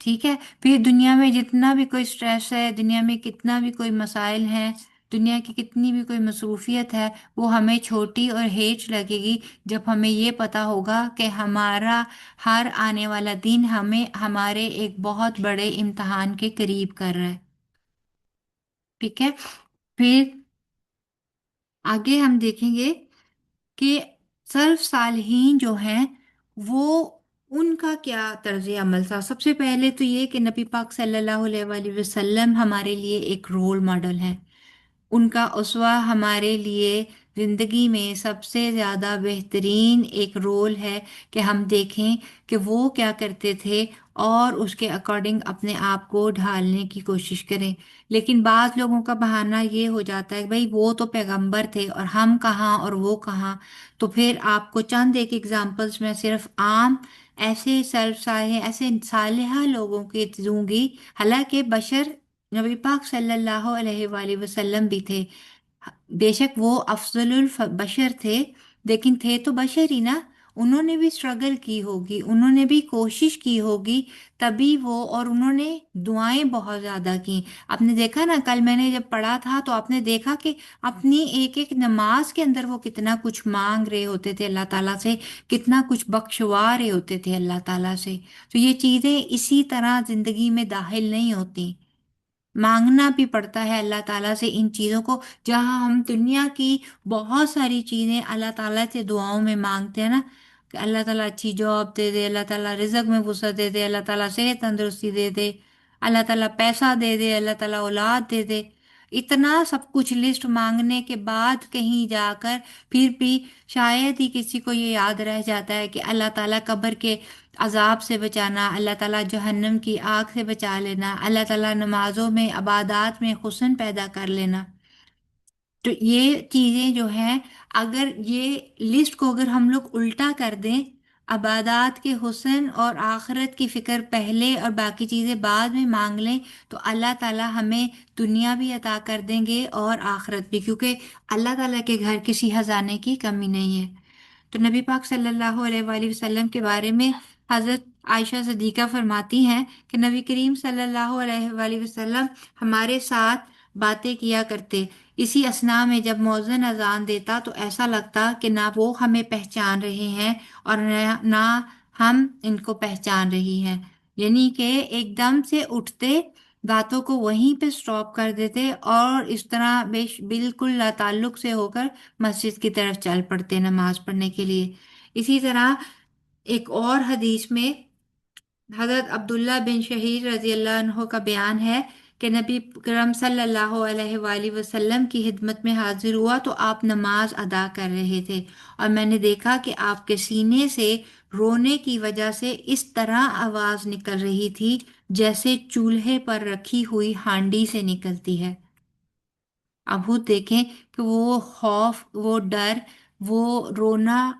[SPEAKER 3] ٹھیک ہے، پھر دنیا میں جتنا بھی کوئی سٹریس ہے، دنیا میں کتنا بھی کوئی مسائل ہیں، دنیا کی کتنی بھی کوئی مصروفیت ہے، وہ ہمیں چھوٹی اور ہیچ لگے گی جب ہمیں یہ پتا ہوگا کہ ہمارا ہر آنے والا دن ہمیں ہمارے ایک بہت بڑے امتحان کے قریب کر رہا ہے۔ ٹھیک ہے، پھر آگے ہم دیکھیں گے کہ سلف صالحین جو ہیں وہ ان کا کیا طرز عمل تھا۔ سب سے پہلے تو یہ کہ نبی پاک صلی اللہ علیہ وآلہ وسلم ہمارے لیے ایک رول ماڈل ہے، ان کا اسوہ ہمارے لیے زندگی میں سب سے زیادہ بہترین ایک رول ہے کہ ہم دیکھیں کہ وہ کیا کرتے تھے اور اس کے اکارڈنگ اپنے آپ کو ڈھالنے کی کوشش کریں۔ لیکن بعض لوگوں کا بہانہ یہ ہو جاتا ہے کہ بھائی وہ تو پیغمبر تھے اور ہم کہاں اور وہ کہاں، تو پھر آپ کو چند ایک ایگزامپلس میں صرف عام ایسے سیلف صالح، ایسے صالحہ لوگوں کی دوں گی، حالانکہ بشر نبی پاک صلی اللہ علیہ وآلہ وسلم بھی تھے، بے شک وہ افضل البشر تھے، لیکن تھے تو بشر ہی نا، انہوں نے بھی اسٹرگل کی ہوگی، انہوں نے بھی کوشش کی ہوگی، تبھی وہ، اور انہوں نے دعائیں بہت زیادہ کی۔ آپ نے دیکھا نا، کل میں نے جب پڑھا تھا تو آپ نے دیکھا کہ اپنی ایک ایک نماز کے اندر وہ کتنا کچھ مانگ رہے ہوتے تھے اللہ تعالیٰ سے، کتنا کچھ بخشوا رہے ہوتے تھے اللہ تعالیٰ سے۔ تو یہ چیزیں اسی طرح زندگی میں داخل نہیں ہوتی، مانگنا بھی پڑتا ہے اللہ تعالیٰ سے ان چیزوں کو، جہاں ہم دنیا کی بہت ساری چیزیں اللہ تعالیٰ سے دعاؤں میں مانگتے ہیں نا، کہ اللہ تعالیٰ اچھی جاب دے دے، اللہ تعالیٰ رزق میں وسعت دے دے، اللہ تعالیٰ صحت تندرستی دے دے، اللہ تعالیٰ پیسہ دے دے، اللہ تعالیٰ اولاد دے دے، اتنا سب کچھ لسٹ مانگنے کے بعد کہیں جا کر پھر بھی شاید ہی کسی کو یہ یاد رہ جاتا ہے کہ اللہ تعالیٰ قبر کے عذاب سے بچانا، اللہ تعالیٰ جہنم کی آگ سے بچا لینا، اللہ تعالیٰ نمازوں میں عبادات میں حسن پیدا کر لینا۔ تو یہ چیزیں جو ہیں، اگر یہ لسٹ کو اگر ہم لوگ الٹا کر دیں، عبادات کے حسن اور آخرت کی فکر پہلے اور باقی چیزیں بعد میں مانگ لیں، تو اللہ تعالیٰ ہمیں دنیا بھی عطا کر دیں گے اور آخرت بھی، کیونکہ اللہ تعالیٰ کے گھر کسی خزانے کی کمی نہیں ہے۔ تو نبی پاک صلی اللہ علیہ وآلہ وسلم کے بارے میں حضرت عائشہ صدیقہ فرماتی ہیں کہ نبی کریم صلی اللہ علیہ وآلہ وسلم ہمارے ساتھ باتیں کیا کرتے، اسی اثناء میں جب مؤذن اذان دیتا تو ایسا لگتا کہ نہ وہ ہمیں پہچان رہے ہیں اور نہ ہم ان کو پہچان رہی ہیں، یعنی کہ ایک دم سے اٹھتے، باتوں کو وہیں پہ سٹاپ کر دیتے اور اس طرح بالکل لا تعلق سے ہو کر مسجد کی طرف چل پڑتے نماز پڑھنے کے لیے۔ اسی طرح ایک اور حدیث میں حضرت عبداللہ بن شہید رضی اللہ عنہ کا بیان ہے کہ نبی کرم صلی اللہ علیہ وآلہ وسلم کی خدمت میں حاضر ہوا تو آپ نماز ادا کر رہے تھے، اور میں نے دیکھا کہ آپ کے سینے سے رونے کی وجہ سے اس طرح آواز نکل رہی تھی جیسے چولہے پر رکھی ہوئی ہانڈی سے نکلتی ہے۔ اب وہ دیکھیں کہ وہ خوف، وہ ڈر، وہ رونا،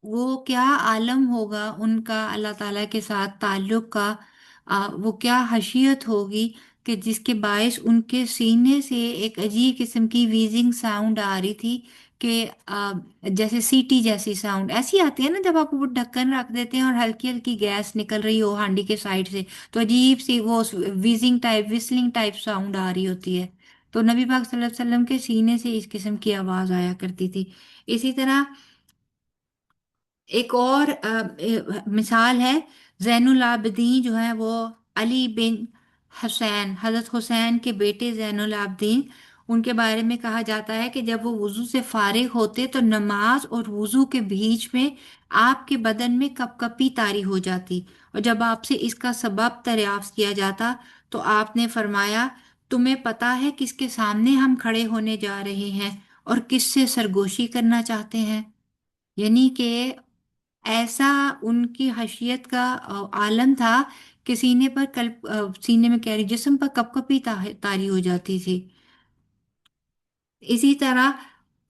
[SPEAKER 3] وہ کیا عالم ہوگا ان کا اللہ تعالیٰ کے ساتھ تعلق کا، وہ کیا حیثیت ہوگی کہ جس کے باعث ان کے سینے سے ایک عجیب قسم کی ویزنگ ساؤنڈ آ رہی تھی کہ جیسے سیٹی جیسی ساؤنڈ ایسی آتی ہے نا جب آپ وہ ڈھکن رکھ دیتے ہیں اور ہلکی ہلکی گیس نکل رہی ہو ہانڈی کے سائڈ سے، تو عجیب سی وہ wheezing type whistling type sound آ رہی ہوتی ہے۔ تو نبی پاک صلی اللہ علیہ وسلم کے سینے سے اس قسم کی آواز آیا کرتی تھی۔ اسی طرح ایک اور مثال ہے، زین العابدین جو ہے وہ علی بن حسین، حضرت حسین کے بیٹے زین العابدین، ان کے بارے میں کہا جاتا ہے کہ جب وہ وضو سے فارغ ہوتے تو نماز اور وضو کے بیچ میں آپ کے بدن میں کپ کپی طاری ہو جاتی، اور جب آپ سے اس کا سبب دریافت کیا جاتا تو آپ نے فرمایا، تمہیں پتا ہے کس کے سامنے ہم کھڑے ہونے جا رہے ہیں اور کس سے سرگوشی کرنا چاہتے ہیں؟ یعنی کہ ایسا ان کی حیثیت کا عالم تھا کہ سینے پر سینے میں کہہ رہی جسم پر کپ کپی طاری ہو جاتی تھی۔ اسی طرح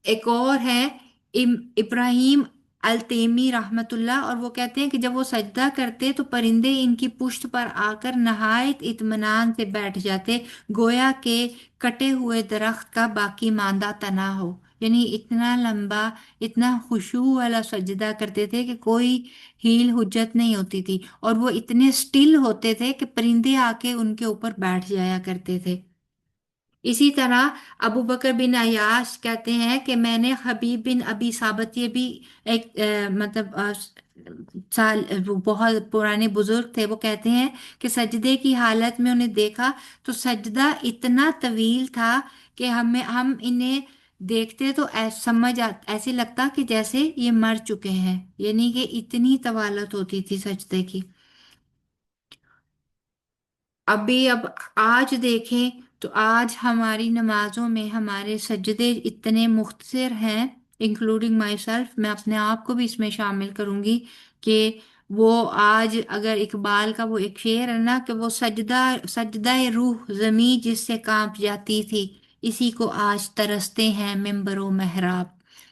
[SPEAKER 3] ایک اور ہے ابراہیم التیمی رحمت اللہ، اور وہ کہتے ہیں کہ جب وہ سجدہ کرتے تو پرندے ان کی پشت پر آ کر نہایت اطمینان سے بیٹھ جاتے، گویا کہ کٹے ہوئے درخت کا باقی ماندہ تنا ہو۔ یعنی اتنا لمبا، اتنا خشوع والا سجدہ کرتے تھے کہ کوئی ہیل حجت نہیں ہوتی تھی، اور وہ اتنے سٹل ہوتے تھے کہ پرندے آ کے ان کے اوپر بیٹھ جایا کرتے تھے۔ اسی طرح ابو بکر بن عیاش کہتے ہیں کہ میں نے حبیب بن ابی ثابت، یہ بھی ایک مطلب سال وہ بہت پرانے بزرگ تھے، وہ کہتے ہیں کہ سجدے کی حالت میں انہیں دیکھا تو سجدہ اتنا طویل تھا کہ ہم انہیں دیکھتے تو ایسے لگتا کہ جیسے یہ مر چکے ہیں، یعنی کہ اتنی طوالت ہوتی تھی سجدے کی۔ اب آج دیکھیں تو آج ہماری نمازوں میں ہمارے سجدے اتنے مختصر ہیں، انکلوڈنگ مائی سیلف، میں اپنے آپ کو بھی اس میں شامل کروں گی، کہ وہ آج اگر اقبال کا وہ ایک شعر ہے نا کہ وہ سجدہ روح زمیں جس سے کانپ جاتی تھی، اسی کو آج ترستے ہیں ممبر و محراب۔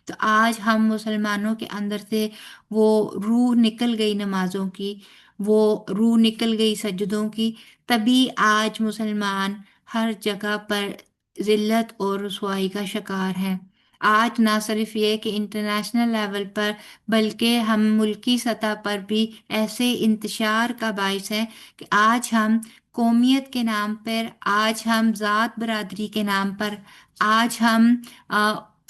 [SPEAKER 3] تو آج ہم مسلمانوں کے اندر سے وہ روح نکل گئی نمازوں کی، وہ روح نکل گئی سجدوں کی، تبھی آج مسلمان ہر جگہ پر ذلت اور رسوائی کا شکار ہیں۔ آج نہ صرف یہ کہ انٹرنیشنل لیول پر بلکہ ہم ملکی سطح پر بھی ایسے انتشار کا باعث ہے کہ آج ہم قومیت کے نام پر، آج ہم ذات برادری کے نام پر، آج ہم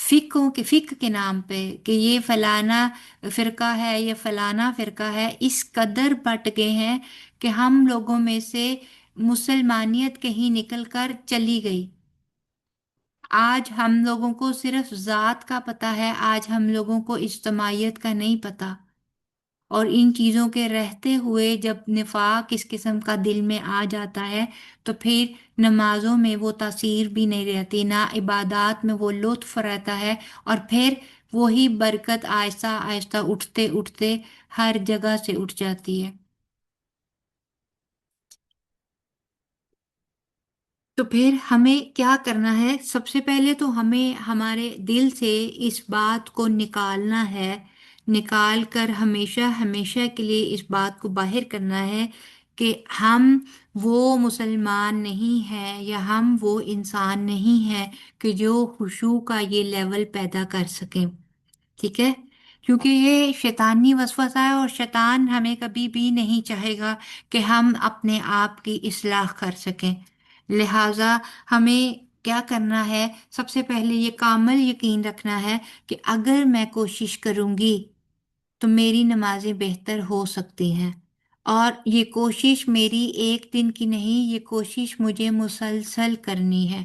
[SPEAKER 3] فقہ کے نام پہ کہ یہ فلانا فرقہ ہے، یہ فلانا فرقہ ہے، اس قدر بٹ گئے ہیں کہ ہم لوگوں میں سے مسلمانیت کہیں نکل کر چلی گئی۔ آج ہم لوگوں کو صرف ذات کا پتہ ہے، آج ہم لوگوں کو اجتماعیت کا نہیں پتہ، اور ان چیزوں کے رہتے ہوئے جب نفاق اس قسم کا دل میں آ جاتا ہے تو پھر نمازوں میں وہ تاثیر بھی نہیں رہتی، نہ عبادات میں وہ لطف رہتا ہے، اور پھر وہی برکت آہستہ آہستہ اٹھتے اٹھتے ہر جگہ سے اٹھ جاتی ہے۔ تو پھر ہمیں کیا کرنا ہے؟ سب سے پہلے تو ہمیں ہمارے دل سے اس بات کو نکالنا ہے، نکال کر ہمیشہ ہمیشہ کے لیے اس بات کو باہر کرنا ہے کہ ہم وہ مسلمان نہیں ہیں یا ہم وہ انسان نہیں ہیں کہ جو خشوع کا یہ لیول پیدا کر سکیں۔ ٹھیک ہے؟ کیونکہ یہ شیطانی وسوسہ ہے، اور شیطان ہمیں کبھی بھی نہیں چاہے گا کہ ہم اپنے آپ کی اصلاح کر سکیں۔ لہٰذا ہمیں کیا کرنا ہے؟ سب سے پہلے یہ کامل یقین رکھنا ہے کہ اگر میں کوشش کروں گی تو میری نمازیں بہتر ہو سکتی ہیں، اور یہ کوشش میری ایک دن کی نہیں، یہ کوشش مجھے مسلسل کرنی ہے۔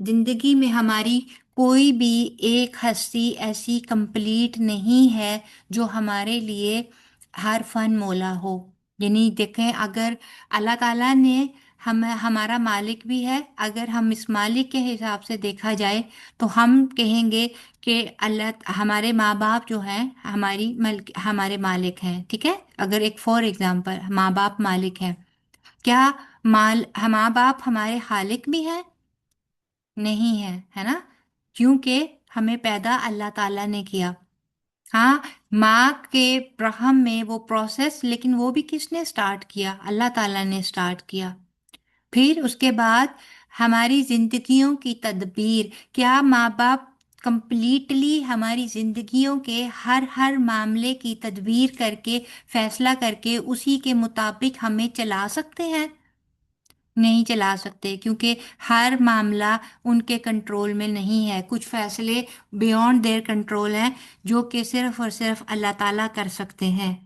[SPEAKER 3] زندگی میں ہماری کوئی بھی ایک ہستی ایسی کمپلیٹ نہیں ہے جو ہمارے لیے ہر فن مولا ہو. یعنی دیکھیں، اگر اللہ تعالیٰ نے ہمارا مالک بھی ہے، اگر ہم اس مالک کے حساب سے دیکھا جائے تو ہم کہیں گے کہ ہمارے ماں باپ جو ہیں ہمارے مالک ہیں. ٹھیک ہے، اگر ایک فار ایگزامپل ماں باپ مالک ہیں، کیا ماں باپ ہمارے خالق بھی ہیں؟ نہیں ہے، ہے نا؟ کیونکہ ہمیں پیدا اللہ تعالیٰ نے کیا. ہاں، ماں کے رحم میں وہ پروسیس، لیکن وہ بھی کس نے سٹارٹ کیا؟ اللہ تعالیٰ نے سٹارٹ کیا. پھر اس کے بعد ہماری زندگیوں کی تدبیر، کیا ماں باپ کمپلیٹلی ہماری زندگیوں کے ہر معاملے کی تدبیر کر کے، فیصلہ کر کے اسی کے مطابق ہمیں چلا سکتے ہیں؟ نہیں چلا سکتے، کیونکہ ہر معاملہ ان کے کنٹرول میں نہیں ہے. کچھ فیصلے بیونڈ دیئر کنٹرول ہیں جو کہ صرف اور صرف اللہ تعالیٰ کر سکتے ہیں.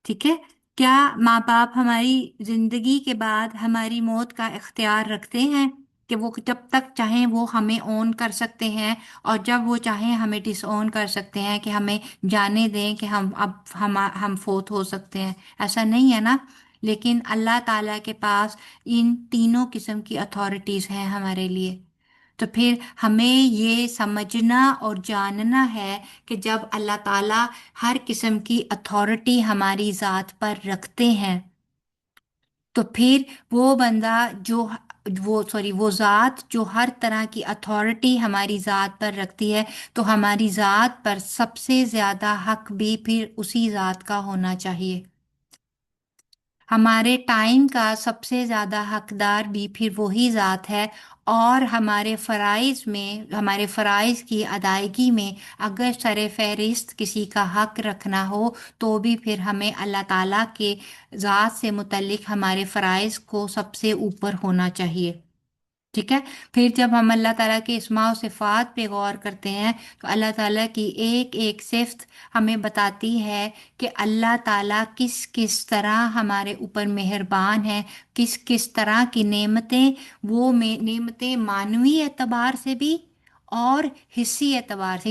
[SPEAKER 3] ٹھیک ہے؟ کیا ماں باپ ہماری زندگی کے بعد ہماری موت کا اختیار رکھتے ہیں کہ وہ جب تک چاہیں وہ ہمیں اون کر سکتے ہیں، اور جب وہ چاہیں ہمیں ڈس اون کر سکتے ہیں، کہ ہمیں جانے دیں کہ ہم فوت ہو سکتے ہیں؟ ایسا نہیں ہے نا. لیکن اللہ تعالیٰ کے پاس ان تینوں قسم کی اتھارٹیز ہیں ہمارے لیے. تو پھر ہمیں یہ سمجھنا اور جاننا ہے کہ جب اللہ تعالیٰ ہر قسم کی اتھارٹی ہماری ذات پر رکھتے ہیں، تو پھر وہ بندہ وہ ذات جو ہر طرح کی اتھارٹی ہماری ذات پر رکھتی ہے، تو ہماری ذات پر سب سے زیادہ حق بھی پھر اسی ذات کا ہونا چاہیے. ہمارے ٹائم کا سب سے زیادہ حقدار بھی پھر وہی ذات ہے. اور ہمارے فرائض کی ادائیگی میں اگر سر فہرست کسی کا حق رکھنا ہو، تو بھی پھر ہمیں اللہ تعالیٰ کے ذات سے متعلق ہمارے فرائض کو سب سے اوپر ہونا چاہیے. ٹھیک ہے؟ پھر جب ہم اللہ تعالیٰ کے اسماء و صفات پہ غور کرتے ہیں، تو اللہ تعالیٰ کی ایک ایک صفت ہمیں بتاتی ہے کہ اللہ تعالیٰ کس کس طرح ہمارے اوپر مہربان ہے، کس کس طرح کی نعمتیں، وہ نعمتیں معنوی اعتبار سے بھی اور حصی اعتبار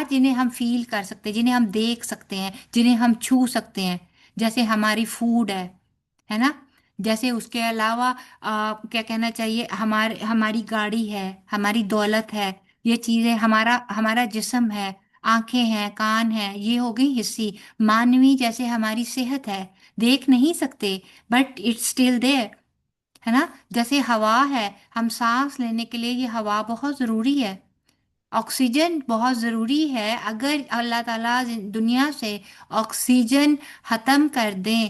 [SPEAKER 3] جنہیں ہم فیل کر سکتے ہیں، جنہیں ہم دیکھ سکتے ہیں، جنہیں ہم چھو سکتے ہیں. جیسے ہماری فوڈ ہے نا؟ جیسے اس کے علاوہ کیا کہنا چاہیے، ہماری گاڑی ہے، ہماری دولت ہے، یہ چیزیں، ہمارا جسم ہے، آنکھیں ہیں، کان ہیں، یہ ہو گئی حصی. معنوی جیسے ہماری صحت ہے، دیکھ نہیں سکتے بٹ اٹس اسٹل دیر، ہے نا؟ جیسے ہوا ہے، ہم سانس لینے کے لیے یہ ہوا بہت ضروری ہے، آکسیجن بہت ضروری ہے. اگر اللہ تعالیٰ دنیا سے آکسیجن ختم کر دیں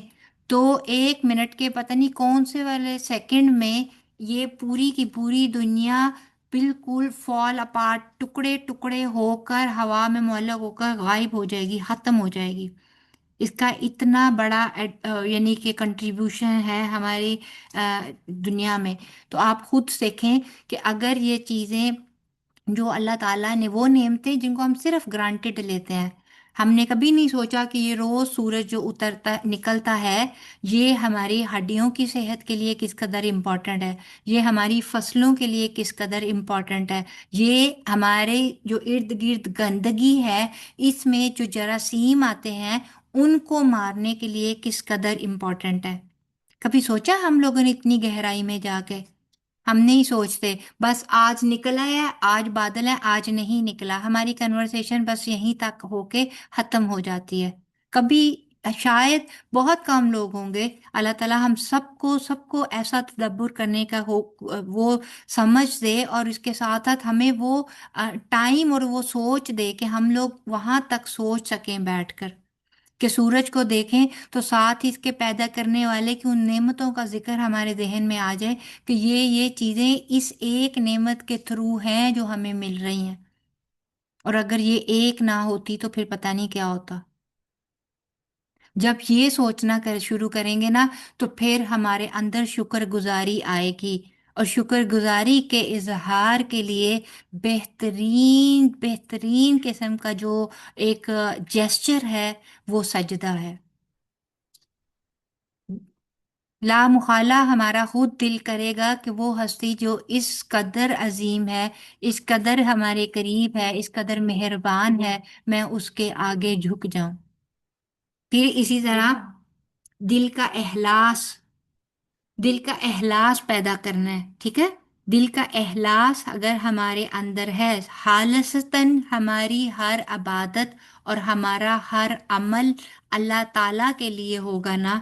[SPEAKER 3] تو 1 منٹ کے پتہ نہیں کون سے والے سیکنڈ میں یہ پوری کی پوری دنیا بالکل فال اپارٹ، ٹکڑے ٹکڑے ہو کر ہوا میں معلق ہو کر غائب ہو جائے گی، ختم ہو جائے گی. اس کا اتنا بڑا یعنی کہ کنٹریبیوشن ہے ہماری دنیا میں. تو آپ خود دیکھیں کہ اگر یہ چیزیں جو اللہ تعالیٰ نے، وہ نعمتیں جن کو ہم صرف گرانٹیڈ لیتے ہیں، ہم نے کبھی نہیں سوچا کہ یہ روز سورج جو نکلتا ہے، یہ ہماری ہڈیوں کی صحت کے لیے کس قدر امپورٹنٹ ہے، یہ ہماری فصلوں کے لیے کس قدر امپورٹنٹ ہے، یہ ہمارے جو ارد گرد گندگی ہے، اس میں جو جراثیم آتے ہیں ان کو مارنے کے لیے کس قدر امپورٹنٹ ہے. کبھی سوچا ہم لوگوں نے اتنی گہرائی میں جا کے؟ ہم نہیں سوچتے. بس آج نکلا ہے، آج بادل ہے، آج نہیں نکلا، ہماری کنورسیشن بس یہیں تک ہو کے ختم ہو جاتی ہے. کبھی شاید بہت کم لوگ ہوں گے اللہ تعالیٰ ہم سب کو ایسا تدبر کرنے کا وہ سمجھ دے، اور اس کے ساتھ ساتھ ہمیں وہ ٹائم اور وہ سوچ دے کہ ہم لوگ وہاں تک سوچ سکیں بیٹھ کر، کہ سورج کو دیکھیں تو ساتھ ہی اس کے پیدا کرنے والے کی ان نعمتوں کا ذکر ہمارے ذہن میں آ جائے کہ یہ چیزیں اس ایک نعمت کے تھرو ہیں جو ہمیں مل رہی ہیں، اور اگر یہ ایک نہ ہوتی تو پھر پتہ نہیں کیا ہوتا. جب یہ سوچنا شروع کریں گے نا، تو پھر ہمارے اندر شکر گزاری آئے گی، اور شکر گزاری کے اظہار کے لیے بہترین قسم کا جو ایک جیسچر ہے وہ سجدہ ہے. لا مخالہ ہمارا خود دل کرے گا کہ وہ ہستی جو اس قدر عظیم ہے، اس قدر ہمارے قریب ہے، اس قدر مہربان ہے، میں اس کے آگے جھک جاؤں۔ پھر اسی طرح دل کا احلاس، دل کا احلاس پیدا کرنا ہے، ٹھیک ہے؟ دل کا احلاس اگر ہمارے اندر ہے، خالصتاً ہماری ہر عبادت اور ہمارا ہر عمل اللہ تعالیٰ کے لیے ہوگا نا،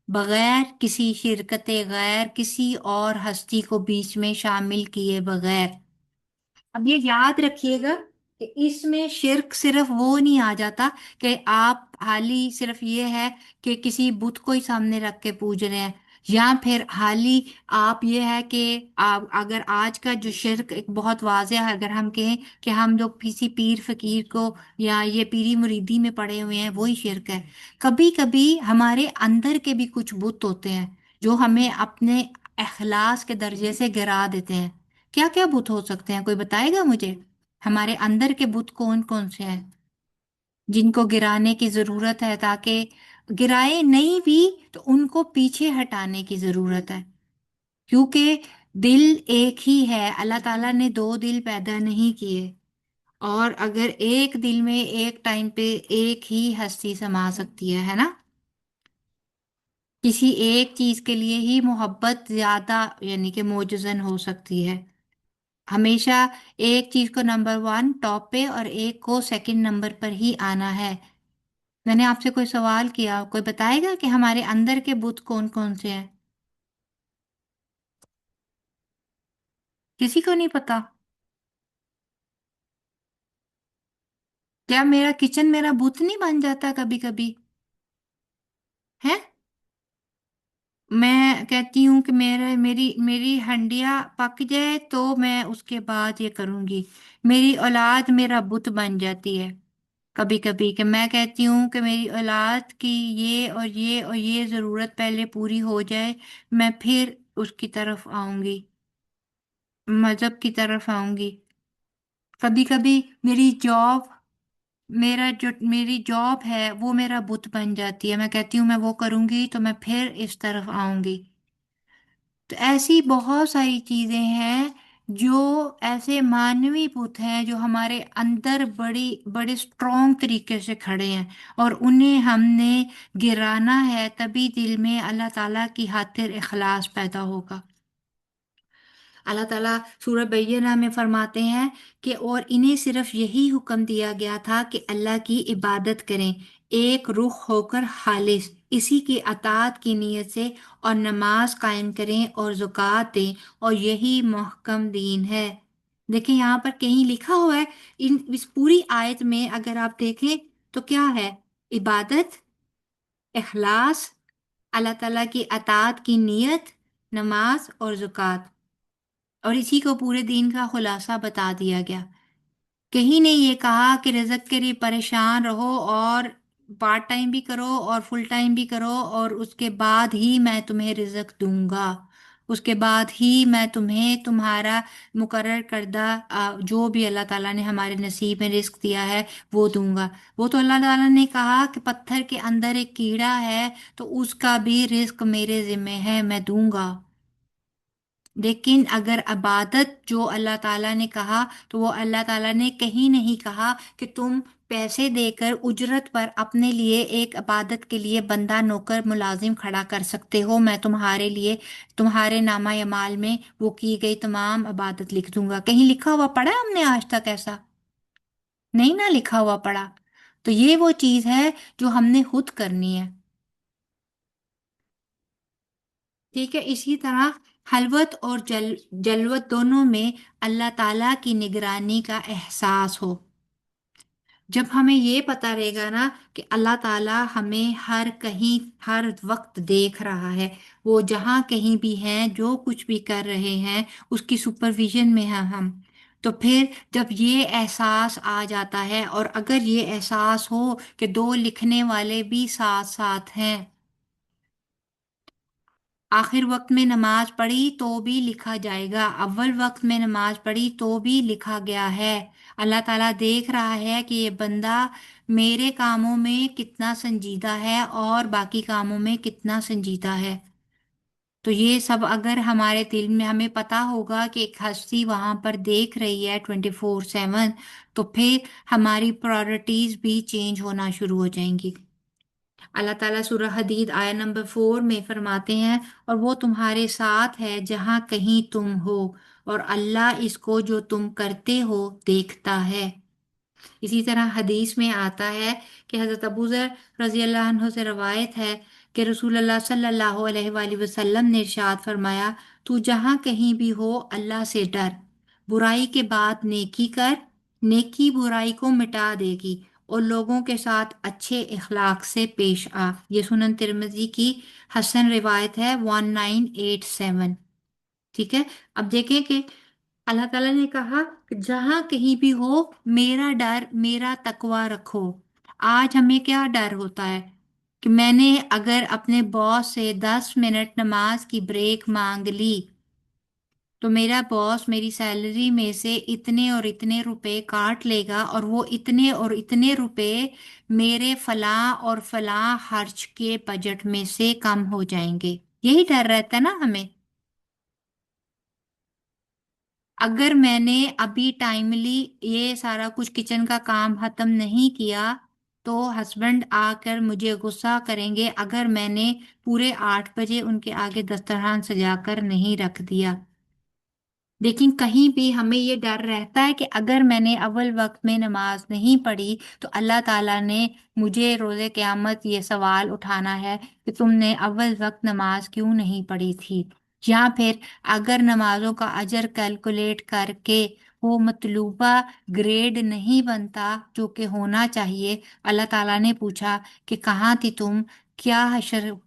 [SPEAKER 3] بغیر کسی شرکت غیر، کسی اور ہستی کو بیچ میں شامل کیے بغیر۔ اب یہ یاد رکھیے گا کہ اس میں شرک صرف وہ نہیں آ جاتا کہ آپ حالی صرف یہ ہے کہ کسی بت کو ہی سامنے رکھ کے پوج رہے ہیں، یا پھر حالی آپ یہ ہے کہ آپ اگر آج کا جو شرک ایک بہت واضح ہے، اگر ہم کہیں کہ ہم جو کسی پیر فقیر کو یا یہ پیری مریدی میں پڑے ہوئے ہیں وہی شرک ہے۔ کبھی کبھی ہمارے اندر کے بھی کچھ بت ہوتے ہیں جو ہمیں اپنے اخلاص کے درجے سے گرا دیتے ہیں۔ کیا کیا بت ہو سکتے ہیں؟ کوئی بتائے گا مجھے؟ ہمارے اندر کے بت کون کون سے ہیں جن کو گرانے کی ضرورت ہے، تاکہ گرائے نہیں بھی تو ان کو پیچھے ہٹانے کی ضرورت ہے؟ کیونکہ دل ایک ہی ہے، اللہ تعالیٰ نے دو دل پیدا نہیں کیے، اور اگر ایک دل میں ایک ٹائم پہ ایک ہی ہستی سما سکتی ہے نا، کسی ایک چیز کے لیے ہی محبت زیادہ یعنی کہ موجزن ہو سکتی ہے۔ ہمیشہ ایک چیز کو نمبر ون ٹاپ پہ اور ایک کو سیکنڈ نمبر پر ہی آنا ہے۔ میں نے آپ سے کوئی سوال کیا، کوئی بتائے گا کہ ہمارے اندر کے بت کون کون سے ہیں؟ کسی کو نہیں پتا؟ کیا میرا کچن میرا بت نہیں بن جاتا کبھی کبھی؟ ہے؟ میں کہتی ہوں کہ میری ہنڈیا پک جائے تو میں اس کے بعد یہ کروں گی، میری اولاد میرا بت بن جاتی ہے کبھی کبھی، کہ میں کہتی ہوں کہ میری اولاد کی یہ اور یہ اور یہ ضرورت پہلے پوری ہو جائے، میں پھر اس کی طرف آؤں گی، مذہب کی طرف آؤں گی۔ کبھی کبھی میری جاب ہے وہ میرا بت بن جاتی ہے، میں کہتی ہوں میں وہ کروں گی تو میں پھر اس طرف آؤں گی۔ تو ایسی بہت ساری چیزیں ہیں جو ایسے مانوی بت ہیں جو ہمارے اندر بڑے اسٹرانگ طریقے سے کھڑے ہیں، اور انہیں ہم نے گرانا ہے، تبھی دل میں اللہ تعالیٰ کی خاطر اخلاص پیدا ہوگا۔ اللہ تعالیٰ سورہ بینہ میں فرماتے ہیں کہ اور انہیں صرف یہی حکم دیا گیا تھا کہ اللہ کی عبادت کریں، ایک رخ ہو کر خالص، اسی کی اطاعت کی نیت سے، اور نماز قائم کریں اور زکوٰۃ دیں، اور یہی محکم دین ہے۔ دیکھیں یہاں پر کہیں لکھا ہوا ہے، اس پوری آیت میں اگر آپ دیکھیں تو کیا ہے؟ عبادت، اخلاص، اللہ تعالیٰ کی اطاعت کی نیت، نماز اور زکوٰۃ، اور اسی کو پورے دین کا خلاصہ بتا دیا گیا۔ کہیں نے یہ کہا کہ رزق کے لیے پریشان رہو اور پارٹ ٹائم بھی کرو اور فل ٹائم بھی کرو، اور اس کے بعد ہی میں تمہیں رزق دوں گا، اس کے بعد ہی میں تمہیں تمہارا مقرر کردہ جو بھی اللہ تعالیٰ نے ہمارے نصیب میں رزق دیا ہے وہ دوں گا۔ وہ تو اللہ تعالیٰ نے کہا کہ پتھر کے اندر ایک کیڑا ہے تو اس کا بھی رزق میرے ذمہ ہے، میں دوں گا۔ لیکن اگر عبادت جو اللہ تعالیٰ نے کہا تو وہ اللہ تعالیٰ نے کہیں نہیں کہا کہ تم پیسے دے کر اجرت پر اپنے لیے ایک عبادت کے لیے بندہ نوکر ملازم کھڑا کر سکتے ہو، میں تمہارے لیے تمہارے نامہ اعمال میں وہ کی گئی تمام عبادت لکھ دوں گا۔ کہیں لکھا ہوا پڑھا ہے ہم نے آج تک ایسا؟ نہیں نہ لکھا ہوا پڑھا۔ تو یہ وہ چیز ہے جو ہم نے خود کرنی ہے، ٹھیک ہے؟ اسی طرح خلوت اور جلوت دونوں میں اللہ تعالیٰ کی نگرانی کا احساس ہو۔ جب ہمیں یہ پتہ رہے گا نا کہ اللہ تعالیٰ ہمیں ہر کہیں ہر وقت دیکھ رہا ہے، وہ جہاں کہیں بھی ہیں جو کچھ بھی کر رہے ہیں اس کی سپرویژن میں ہیں ہم، تو پھر جب یہ احساس آ جاتا ہے، اور اگر یہ احساس ہو کہ دو لکھنے والے بھی ساتھ ساتھ ہیں، آخر وقت میں نماز پڑھی تو بھی لکھا جائے گا، اول وقت میں نماز پڑھی تو بھی لکھا گیا ہے، اللہ تعالیٰ دیکھ رہا ہے کہ یہ بندہ میرے کاموں میں کتنا سنجیدہ ہے اور باقی کاموں میں کتنا سنجیدہ ہے۔ تو یہ سب اگر ہمارے دل میں ہمیں پتا ہوگا کہ ایک ہستی وہاں پر دیکھ رہی ہے 24/7، تو پھر ہماری پرائورٹیز بھی چینج ہونا شروع ہو جائیں گی۔ اللہ تعالیٰ سورہ حدید آیت نمبر 4 میں فرماتے ہیں، اور وہ تمہارے ساتھ ہے جہاں کہیں تم ہو، اور اللہ اس کو جو تم کرتے ہو دیکھتا ہے۔ اسی طرح حدیث میں آتا ہے کہ حضرت ابو ذر رضی اللہ عنہ سے روایت ہے کہ رسول اللہ صلی اللہ علیہ وآلہ وسلم نے ارشاد فرمایا، تو جہاں کہیں بھی ہو اللہ سے ڈر، برائی کے بعد نیکی کر، نیکی برائی کو مٹا دے گی، اور لوگوں کے ساتھ اچھے اخلاق سے پیش آ۔ یہ سنن ترمذی کی حسن روایت ہے 1987۔ ٹھیک ہے، اب دیکھیں کہ اللہ تعالیٰ نے کہا کہ جہاں کہیں بھی ہو میرا ڈر، میرا تقوی رکھو۔ آج ہمیں کیا ڈر ہوتا ہے کہ میں نے اگر اپنے باس سے 10 منٹ نماز کی بریک مانگ لی تو میرا باس میری سیلری میں سے اتنے اور اتنے روپے کاٹ لے گا، اور وہ اتنے اور اتنے روپے میرے فلاں اور فلاں خرچ کے بجٹ میں سے کم ہو جائیں گے۔ یہی ڈر رہتا ہے نا ہمیں۔ اگر میں نے ابھی ٹائملی یہ سارا کچھ کچن کا کام ختم نہیں کیا تو ہسبینڈ آ کر مجھے غصہ کریں گے اگر میں نے پورے 8 بجے ان کے آگے دسترخوان سجا کر نہیں رکھ دیا۔ لیکن کہیں بھی ہمیں یہ ڈر رہتا ہے کہ اگر میں نے اول وقت میں نماز نہیں پڑھی تو اللہ تعالیٰ نے مجھے روز قیامت یہ سوال اٹھانا ہے کہ تم نے اول وقت نماز کیوں نہیں پڑھی تھی، یا پھر اگر نمازوں کا اجر کیلکولیٹ کر کے وہ مطلوبہ گریڈ نہیں بنتا جو کہ ہونا چاہیے، اللہ تعالیٰ نے پوچھا کہ کہاں تھی تم، کیا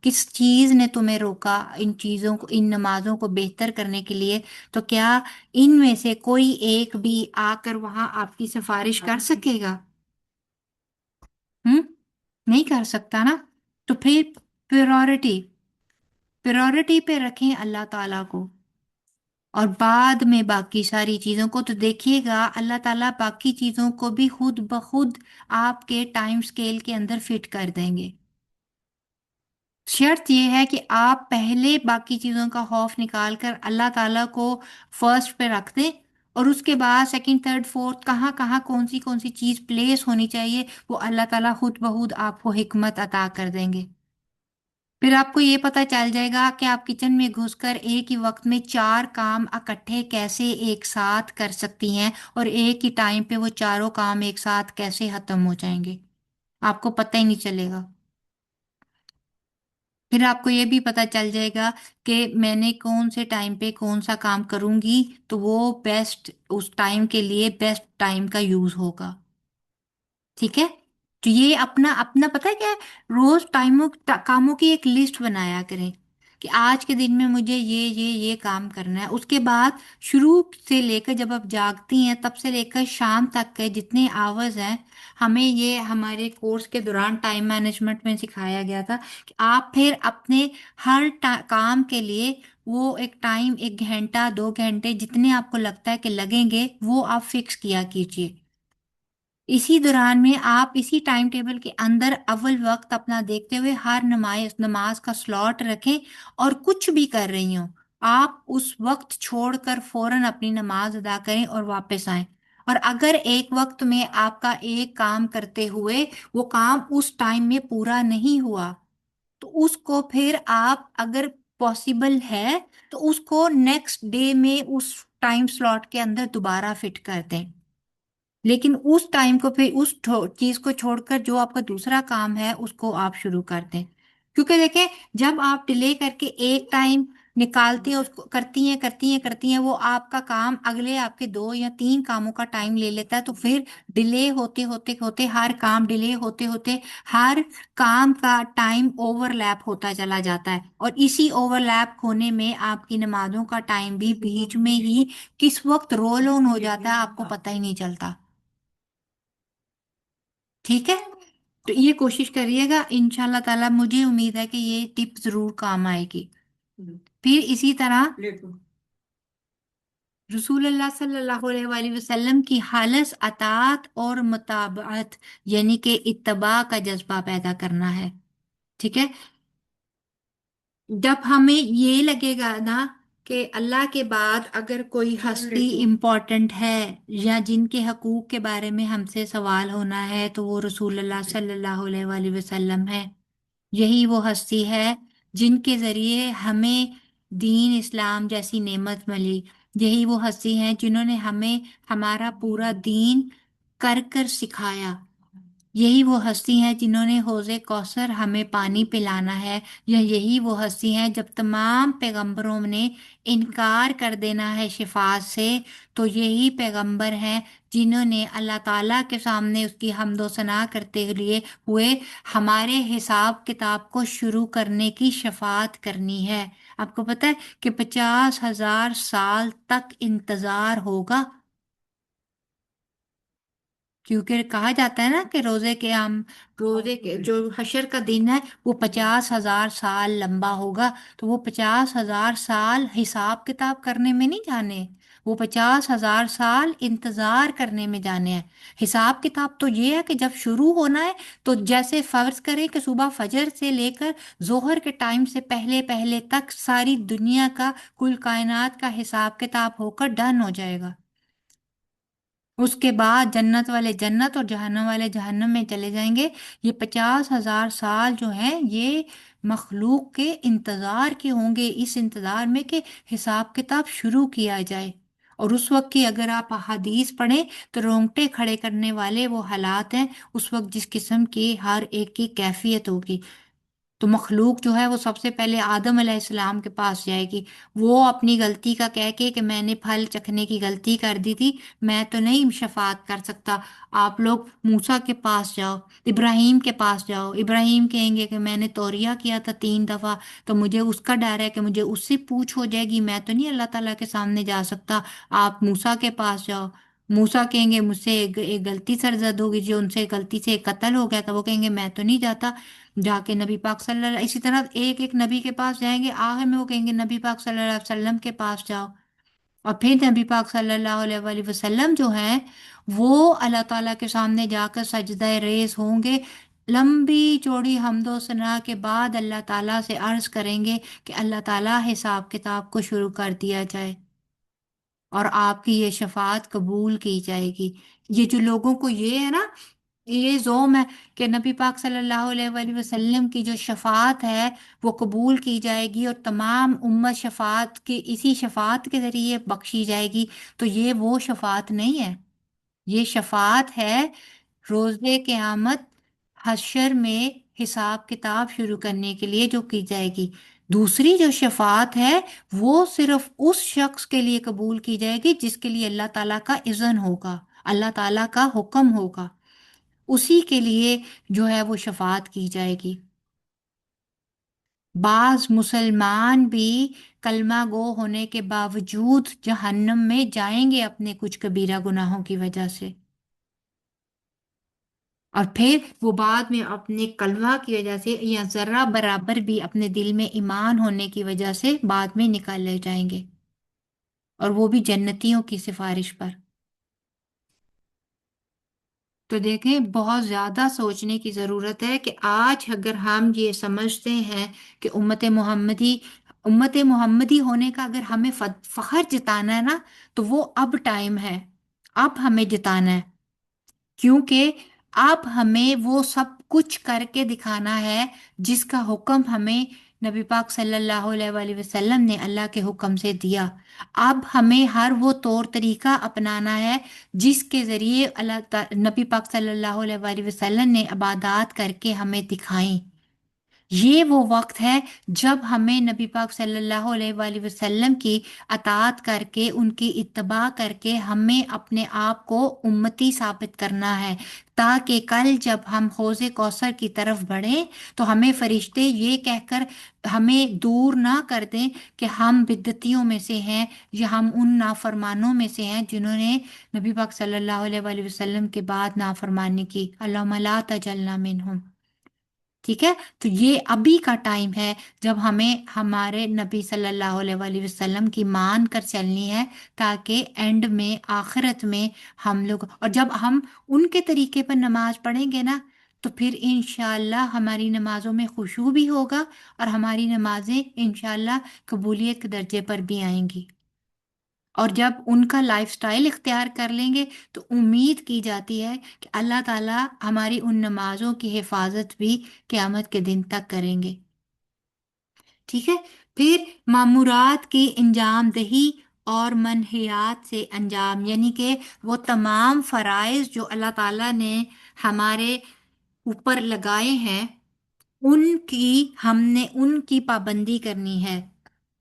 [SPEAKER 3] کس چیز نے تمہیں روکا ان چیزوں کو، ان نمازوں کو بہتر کرنے کے لیے؟ تو کیا ان میں سے کوئی ایک بھی آ کر وہاں آپ کی سفارش کر سکے گا؟ نہیں کر سکتا نا۔ تو پھر پریورٹی پریورٹی پہ رکھیں اللہ تعالیٰ کو، اور بعد میں باقی ساری چیزوں کو۔ تو دیکھیے گا اللہ تعالیٰ باقی چیزوں کو بھی خود بخود آپ کے ٹائم سکیل کے اندر فٹ کر دیں گے۔ شرط یہ ہے کہ آپ پہلے باقی چیزوں کا خوف نکال کر اللہ تعالیٰ کو فرسٹ پہ رکھ دیں، اور اس کے بعد سیکنڈ، تھرڈ، فورتھ کہاں کہاں کون سی چیز پلیس ہونی چاہیے وہ اللہ تعالیٰ خود بخود آپ کو حکمت عطا کر دیں گے۔ پھر آپ کو یہ پتہ چل جائے گا کہ آپ کچن میں گھس کر ایک ہی وقت میں 4 کام اکٹھے کیسے ایک ساتھ کر سکتی ہیں، اور ایک ہی ٹائم پہ وہ چاروں کام ایک ساتھ کیسے ختم ہو جائیں گے، آپ کو پتہ ہی نہیں چلے گا۔ پھر آپ کو یہ بھی پتہ چل جائے گا کہ میں نے کون سے ٹائم پہ کون سا کام کروں گی تو وہ بیسٹ، اس ٹائم کے لیے بیسٹ ٹائم کا یوز ہوگا۔ ٹھیک ہے، تو یہ اپنا اپنا پتہ ہے کیا ہے، روز کاموں کی ایک لسٹ بنایا کریں کہ آج کے دن میں مجھے یہ کام کرنا ہے۔ اس کے بعد شروع سے لے کر جب آپ جاگتی ہیں تب سے لے کر شام تک کے جتنے آورز ہیں، ہمیں یہ ہمارے کورس کے دوران ٹائم مینجمنٹ میں سکھایا گیا تھا کہ آپ پھر اپنے ہر کام کے لیے وہ ایک ٹائم، 1 گھنٹہ 2 گھنٹے جتنے آپ کو لگتا ہے کہ لگیں گے وہ آپ فکس کیا کیجیے۔ اسی دوران میں آپ اسی ٹائم ٹیبل کے اندر اول وقت اپنا دیکھتے ہوئے ہر نماز کا سلاٹ رکھیں، اور کچھ بھی کر رہی ہوں آپ اس وقت چھوڑ کر فوراً اپنی نماز ادا کریں اور واپس آئیں۔ اور اگر ایک وقت میں آپ کا ایک کام کرتے ہوئے وہ کام اس ٹائم میں پورا نہیں ہوا تو اس کو پھر آپ اگر پاسبل ہے تو اس کو نیکسٹ ڈے میں اس ٹائم سلاٹ کے اندر دوبارہ فٹ کر دیں، لیکن اس ٹائم کو پھر اس چیز کو چھوڑ کر جو آپ کا دوسرا کام ہے اس کو آپ شروع کر دیں۔ کیونکہ دیکھیں جب آپ ڈیلے کر کے ایک ٹائم نکالتے ہیں، اس کو کرتی ہیں وہ آپ کا کام اگلے آپ کے 2 یا 3 کاموں کا ٹائم لے لیتا ہے، تو پھر ڈیلے ہوتے ہر کام ڈیلے ہوتے ہر کام کا ٹائم اوور لیپ ہوتا چلا جاتا ہے، اور اسی اوور لیپ ہونے میں آپ کی نمازوں کا ٹائم بھی بیچ میں ہی کس وقت رول آن ہو جاتا ہے آپ کو پتہ ہی نہیں چلتا۔ ٹھیک ہے، تو یہ کوشش کریے گا، انشاءاللہ تعالیٰ مجھے امید ہے کہ یہ ٹپ ضرور کام آئے گی۔ پھر اسی طرح رسول اللہ صلی اللہ علیہ وآلہ وسلم کی خالص اطاعت اور متابعت، یعنی کہ اتباع کا جذبہ پیدا کرنا ہے۔ ٹھیک ہے، جب ہمیں یہ لگے گا نا کہ اللہ کے بعد اگر کوئی ہستی امپورٹنٹ ہے یا جن کے حقوق کے بارے میں ہم سے سوال ہونا ہے تو وہ رسول اللہ صلی اللہ علیہ وآلہ وسلم ہے۔ یہی وہ ہستی ہے جن کے ذریعے ہمیں دین اسلام جیسی نعمت ملی۔ یہی وہ ہستی ہیں جنہوں نے ہمیں ہمارا پورا دین کر کر سکھایا۔ یہی وہ ہستی ہیں جنہوں نے حوض کوثر ہمیں پانی پلانا ہے، یا یہی وہ ہستی ہیں جب تمام پیغمبروں نے انکار کر دینا ہے شفاعت سے، تو یہی پیغمبر ہیں جنہوں نے اللہ تعالیٰ کے سامنے اس کی حمد و ثنا کرتے ہوئے ہمارے حساب کتاب کو شروع کرنے کی شفاعت کرنی ہے۔ آپ کو پتہ ہے کہ 50,000 سال تک انتظار ہوگا، کیونکہ کہا جاتا ہے نا کہ روزے کے جو حشر کا دن ہے وہ 50,000 سال لمبا ہوگا، تو وہ 50,000 سال حساب کتاب کرنے میں نہیں جانے، وہ 50,000 سال انتظار کرنے میں جانے ہیں۔ حساب کتاب تو یہ ہے کہ جب شروع ہونا ہے تو جیسے فرض کریں کہ صبح فجر سے لے کر ظہر کے ٹائم سے پہلے پہلے تک ساری دنیا کا، کل کائنات کا حساب کتاب ہو کر ڈن ہو جائے گا۔ اس کے بعد جنت والے جنت اور جہنم والے جہنم میں چلے جائیں گے۔ یہ 50,000 سال جو ہیں یہ مخلوق کے انتظار کے ہوں گے، اس انتظار میں کہ حساب کتاب شروع کیا جائے۔ اور اس وقت کی اگر آپ احادیث پڑھیں تو رونگٹے کھڑے کرنے والے وہ حالات ہیں، اس وقت جس قسم کی ہر ایک کی کیفیت ہوگی۔ تو مخلوق جو ہے وہ سب سے پہلے آدم علیہ السلام کے پاس جائے گی، وہ اپنی غلطی کا کہہ کے کہ میں نے پھل چکھنے کی غلطی کر دی تھی، میں تو نہیں شفاعت کر سکتا، آپ لوگ موسیٰ کے پاس جاؤ، ابراہیم کے پاس جاؤ۔ ابراہیم کہیں گے کہ میں نے توریہ کیا تھا 3 دفعہ، تو مجھے اس کا ڈر ہے کہ مجھے اس سے پوچھ ہو جائے گی، میں تو نہیں اللہ تعالیٰ کے سامنے جا سکتا، آپ موسیٰ کے پاس جاؤ۔ موسیٰ کہیں گے مجھ سے ایک غلطی سرزد ہوگی، جو ان سے غلطی سے قتل ہو گیا تھا، وہ کہیں گے میں تو نہیں جاتا۔ جا کے نبی پاک صلی اللہ، اسی طرح ایک ایک نبی کے پاس جائیں گے، آخر میں وہ کہیں گے نبی پاک صلی اللہ علیہ وسلم کے پاس جاؤ۔ اور پھر نبی پاک صلی اللہ علیہ وآلہ وسلم جو ہیں وہ اللہ تعالیٰ کے سامنے جا کر سجدہ ریز ہوں گے، لمبی چوڑی حمد و ثنا کے بعد اللہ تعالیٰ سے عرض کریں گے کہ اللہ تعالیٰ حساب کتاب کو شروع کر دیا جائے اور آپ کی یہ شفاعت قبول کی جائے گی۔ یہ جو لوگوں کو یہ ہے نا، یہ زوم ہے کہ نبی پاک صلی اللہ علیہ وآلہ وسلم کی جو شفاعت ہے وہ قبول کی جائے گی اور تمام امت شفاعت کی اسی شفاعت کے ذریعے بخشی جائے گی، تو یہ وہ شفاعت نہیں ہے۔ یہ شفاعت ہے روز قیامت حشر میں حساب کتاب شروع کرنے کے لیے جو کی جائے گی۔ دوسری جو شفاعت ہے وہ صرف اس شخص کے لیے قبول کی جائے گی جس کے لیے اللہ تعالیٰ کا اذن ہوگا، اللہ تعالیٰ کا حکم ہوگا، اسی کے لیے جو ہے وہ شفاعت کی جائے گی۔ بعض مسلمان بھی کلمہ گو ہونے کے باوجود جہنم میں جائیں گے اپنے کچھ کبیرہ گناہوں کی وجہ سے، اور پھر وہ بعد میں اپنے کلمہ کی وجہ سے یا ذرہ برابر بھی اپنے دل میں ایمان ہونے کی وجہ سے بعد میں نکالے جائیں گے، اور وہ بھی جنتیوں کی سفارش پر۔ تو دیکھیں بہت زیادہ سوچنے کی ضرورت ہے کہ آج اگر ہم یہ سمجھتے ہیں کہ امت محمدی ہونے کا اگر ہمیں فخر جتانا ہے نا، تو وہ اب ٹائم ہے، اب ہمیں جتانا ہے، کیونکہ اب ہمیں وہ سب کچھ کر کے دکھانا ہے جس کا حکم ہمیں نبی پاک صلی اللہ علیہ وآلہ وسلم نے اللہ کے حکم سے دیا۔ اب ہمیں ہر وہ طور طریقہ اپنانا ہے جس کے ذریعے نبی پاک صلی اللہ علیہ وآلہ وسلم نے عبادات کر کے ہمیں دکھائیں۔ یہ وہ وقت ہے جب ہمیں نبی پاک صلی اللہ علیہ وآلہ وسلم کی اطاعت کر کے ان کی اتباع کر کے ہمیں اپنے آپ کو امتی ثابت کرنا ہے، تاکہ کل جب ہم حوض کوثر کی طرف بڑھیں تو ہمیں فرشتے یہ کہہ کر ہمیں دور نہ کر دیں کہ ہم بدعتیوں میں سے ہیں یا ہم ان نافرمانوں میں سے ہیں جنہوں نے نبی پاک صلی اللہ علیہ وآلہ وسلم کے بعد نافرمانی کی۔ اللہم لا تجعلنا منہم۔ ٹھیک ہے، تو یہ ابھی کا ٹائم ہے جب ہمیں ہمارے نبی صلی اللہ علیہ وآلہ وسلم کی مان کر چلنی ہے، تاکہ اینڈ میں آخرت میں ہم لوگ، اور جب ہم ان کے طریقے پر نماز پڑھیں گے نا تو پھر انشاءاللہ ہماری نمازوں میں خشوع بھی ہوگا اور ہماری نمازیں انشاءاللہ قبولیت کے درجے پر بھی آئیں گی۔ اور جب ان کا لائف سٹائل اختیار کر لیں گے تو امید کی جاتی ہے کہ اللہ تعالیٰ ہماری ان نمازوں کی حفاظت بھی قیامت کے دن تک کریں گے۔ ٹھیک ہے، پھر مامورات کی انجام دہی اور منہیات سے انجام، یعنی کہ وہ تمام فرائض جو اللہ تعالیٰ نے ہمارے اوپر لگائے ہیں ہم نے ان کی پابندی کرنی ہے۔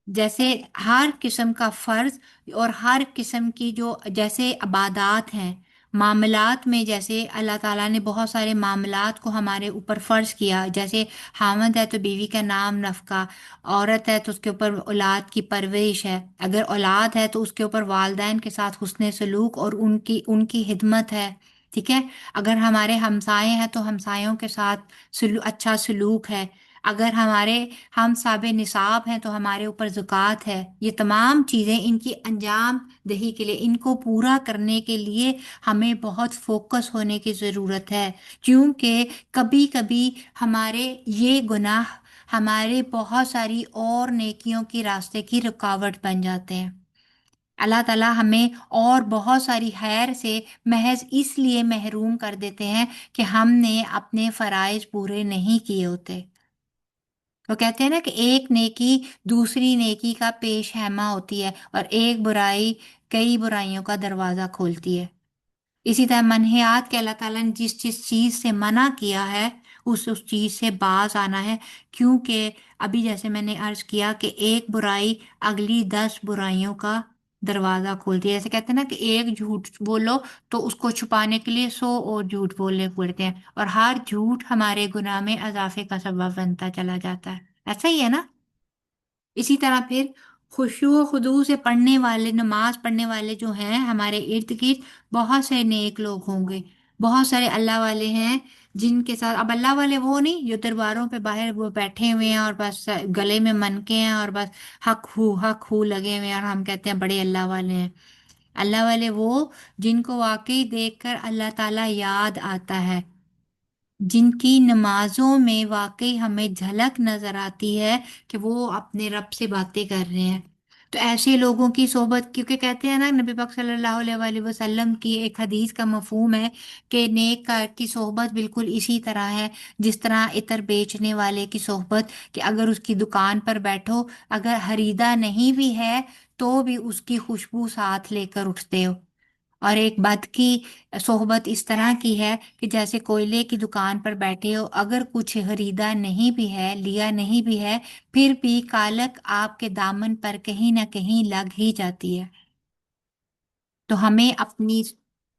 [SPEAKER 3] جیسے ہر قسم کا فرض اور ہر قسم کی جو جیسے عبادات ہیں، معاملات میں جیسے اللہ تعالیٰ نے بہت سارے معاملات کو ہمارے اوپر فرض کیا، جیسے خاوند ہے تو بیوی کا نام نفقہ، عورت ہے تو اس کے اوپر اولاد کی پرورش ہے، اگر اولاد ہے تو اس کے اوپر والدین کے ساتھ حسن سلوک اور ان کی خدمت ہے۔ ٹھیک ہے، اگر ہمارے ہمسائے ہیں تو ہمسایوں کے ساتھ اچھا سلوک ہے، اگر ہمارے ہم صاحب نصاب ہیں تو ہمارے اوپر زکوٰۃ ہے۔ یہ تمام چیزیں ان کی انجام دہی کے لیے، ان کو پورا کرنے کے لیے ہمیں بہت فوکس ہونے کی ضرورت ہے، کیونکہ کبھی کبھی ہمارے یہ گناہ ہمارے بہت ساری اور نیکیوں کی راستے کی رکاوٹ بن جاتے ہیں۔ اللہ تعالیٰ ہمیں اور بہت ساری خیر سے محض اس لیے محروم کر دیتے ہیں کہ ہم نے اپنے فرائض پورے نہیں کیے ہوتے۔ وہ کہتے ہیں نا کہ ایک نیکی دوسری نیکی کا پیش خیمہ ہوتی ہے اور ایک برائی کئی برائیوں کا دروازہ کھولتی ہے۔ اسی طرح منہیات کے اللہ تعالیٰ نے جس جس چیز سے منع کیا ہے اس چیز سے باز آنا ہے، کیونکہ ابھی جیسے میں نے عرض کیا کہ ایک برائی اگلی 10 برائیوں کا دروازہ کھولتی ہے۔ جیسے کہتے ہیں نا کہ ایک جھوٹ بولو تو اس کو چھپانے کے لیے 100 اور جھوٹ بولنے پڑتے ہیں، اور ہر جھوٹ ہمارے گناہ میں اضافے کا سبب بنتا چلا جاتا ہے۔ ایسا ہی ہے نا؟ اسی طرح پھر خشوع و خضوع سے پڑھنے والے، نماز پڑھنے والے جو ہیں ہمارے ارد گرد، بہت سے نیک لوگ ہوں گے، بہت سارے اللہ والے ہیں جن کے ساتھ، اب اللہ والے وہ نہیں جو درباروں پہ باہر وہ بیٹھے ہوئے ہیں اور بس گلے میں منکے ہیں اور بس حق ہو لگے ہوئے ہیں اور ہم کہتے ہیں بڑے اللہ والے ہیں۔ اللہ والے وہ جن کو واقعی دیکھ کر اللہ تعالیٰ یاد آتا ہے، جن کی نمازوں میں واقعی ہمیں جھلک نظر آتی ہے کہ وہ اپنے رب سے باتیں کر رہے ہیں۔ تو ایسے لوگوں کی صحبت، کیونکہ کہتے ہیں نا نبی پاک صلی اللہ علیہ وآلہ وسلم کی ایک حدیث کا مفہوم ہے کہ نیک کار کی صحبت بالکل اسی طرح ہے جس طرح عطر بیچنے والے کی صحبت، کہ اگر اس کی دکان پر بیٹھو، اگر خریدا نہیں بھی ہے تو بھی اس کی خوشبو ساتھ لے کر اٹھتے ہو۔ اور ایک بد کی صحبت اس طرح کی ہے کہ جیسے کوئلے کی دکان پر بیٹھے ہو، اگر کچھ خریدا نہیں بھی ہے، لیا نہیں بھی ہے، پھر بھی کالک آپ کے دامن پر کہیں نہ کہیں لگ ہی جاتی ہے۔ تو ہمیں اپنی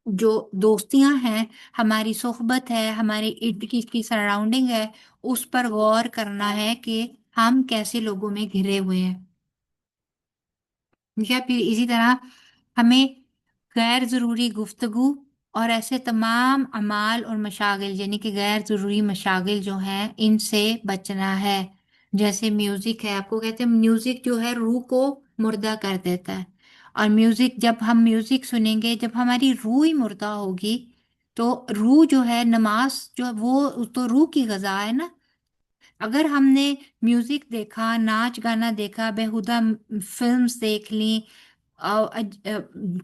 [SPEAKER 3] جو دوستیاں ہیں، ہماری صحبت ہے، ہمارے ارد گرد کی سراؤنڈنگ ہے، اس پر غور کرنا ہے کہ ہم کیسے لوگوں میں گھرے ہوئے ہیں۔ ٹھیک ہے، پھر اسی طرح ہمیں غیر ضروری گفتگو اور ایسے تمام اعمال اور مشاغل، یعنی کہ غیر ضروری مشاغل جو ہیں ان سے بچنا ہے۔ جیسے میوزک ہے، آپ کو کہتے ہیں میوزک جو ہے روح کو مردہ کر دیتا ہے، اور میوزک جب ہم میوزک سنیں گے، جب ہماری روح ہی مردہ ہوگی تو روح جو ہے، نماز جو ہے وہ تو روح کی غذا ہے نا۔ اگر ہم نے میوزک دیکھا، ناچ گانا دیکھا، بیہودہ فلمز دیکھ لیں،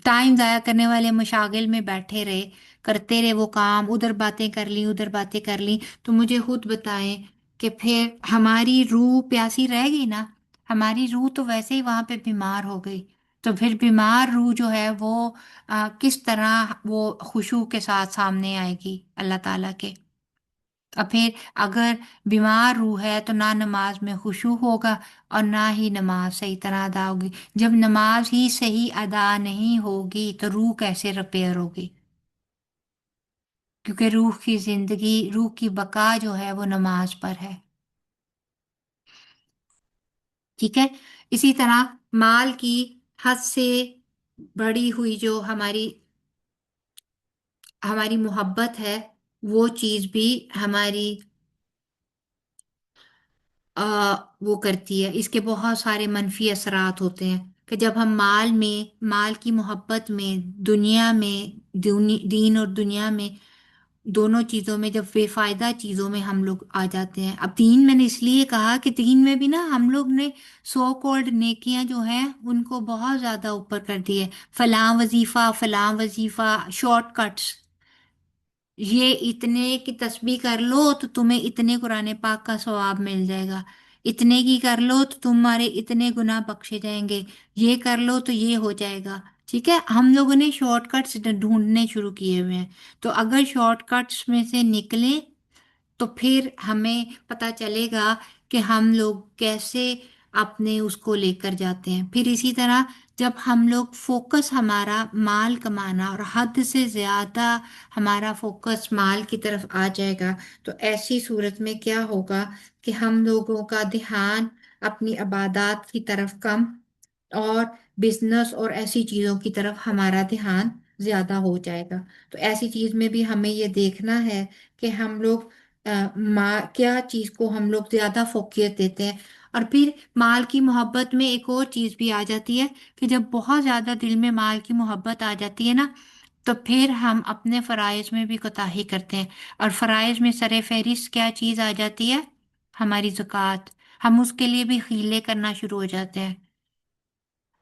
[SPEAKER 3] ٹائم ضائع کرنے والے مشاغل میں بیٹھے رہے، کرتے رہے وہ کام، ادھر باتیں کر لیں ادھر باتیں کر لیں، تو مجھے خود بتائیں کہ پھر ہماری روح پیاسی رہ گئی نا؟ ہماری روح تو ویسے ہی وہاں پہ بیمار ہو گئی، تو پھر بیمار روح جو ہے وہ کس طرح وہ خشوع کے ساتھ سامنے آئے گی اللہ تعالیٰ کے؟ اور پھر اگر بیمار روح ہے تو نہ نماز میں خشوع ہوگا اور نہ ہی نماز صحیح طرح ادا ہوگی۔ جب نماز ہی صحیح ادا نہیں ہوگی تو روح کیسے ریپیئر ہوگی؟ کیونکہ روح کی زندگی، روح کی بقا جو ہے وہ نماز پر ہے۔ ٹھیک ہے، اسی طرح مال کی حد سے بڑی ہوئی جو ہماری محبت ہے، وہ چیز بھی ہماری وہ کرتی ہے، اس کے بہت سارے منفی اثرات ہوتے ہیں کہ جب ہم مال کی محبت میں، دنیا میں، دین اور دنیا میں دونوں چیزوں میں، جب بے فائدہ چیزوں میں ہم لوگ آ جاتے ہیں. اب دین میں نے اس لیے کہا کہ دین میں بھی نا ہم لوگ نے سو کولڈ نیکیاں جو ہیں ان کو بہت زیادہ اوپر کر دی ہے. فلاں وظیفہ شارٹ کٹس، یہ اتنے کی تسبیح کر لو تو تمہیں اتنے قرآن پاک کا ثواب مل جائے گا، اتنے کی کر لو تو تمہارے اتنے گناہ بخشے جائیں گے، یہ کر لو تو یہ ہو جائے گا. ٹھیک ہے، ہم لوگوں نے شارٹ کٹس ڈھونڈنے شروع کیے ہوئے ہیں. تو اگر شارٹ کٹس میں سے نکلیں تو پھر ہمیں پتہ چلے گا کہ ہم لوگ کیسے اپنے اس کو لے کر جاتے ہیں. پھر اسی طرح جب ہم لوگ فوکس ہمارا مال کمانا اور حد سے زیادہ ہمارا فوکس مال کی طرف آ جائے گا تو ایسی صورت میں کیا ہوگا کہ ہم لوگوں کا دھیان اپنی عبادات کی طرف کم اور بزنس اور ایسی چیزوں کی طرف ہمارا دھیان زیادہ ہو جائے گا. تو ایسی چیز میں بھی ہمیں یہ دیکھنا ہے کہ ہم لوگ کیا چیز کو ہم لوگ زیادہ فوقیت دیتے ہیں. اور پھر مال کی محبت میں ایک اور چیز بھی آ جاتی ہے کہ جب بہت زیادہ دل میں مال کی محبت آ جاتی ہے نا تو پھر ہم اپنے فرائض میں بھی کوتاہی کرتے ہیں. اور فرائض میں سر فہرست کیا چیز آ جاتی ہے؟ ہماری زکوٰۃ. ہم اس کے لیے بھی حیلے کرنا شروع ہو جاتے ہیں.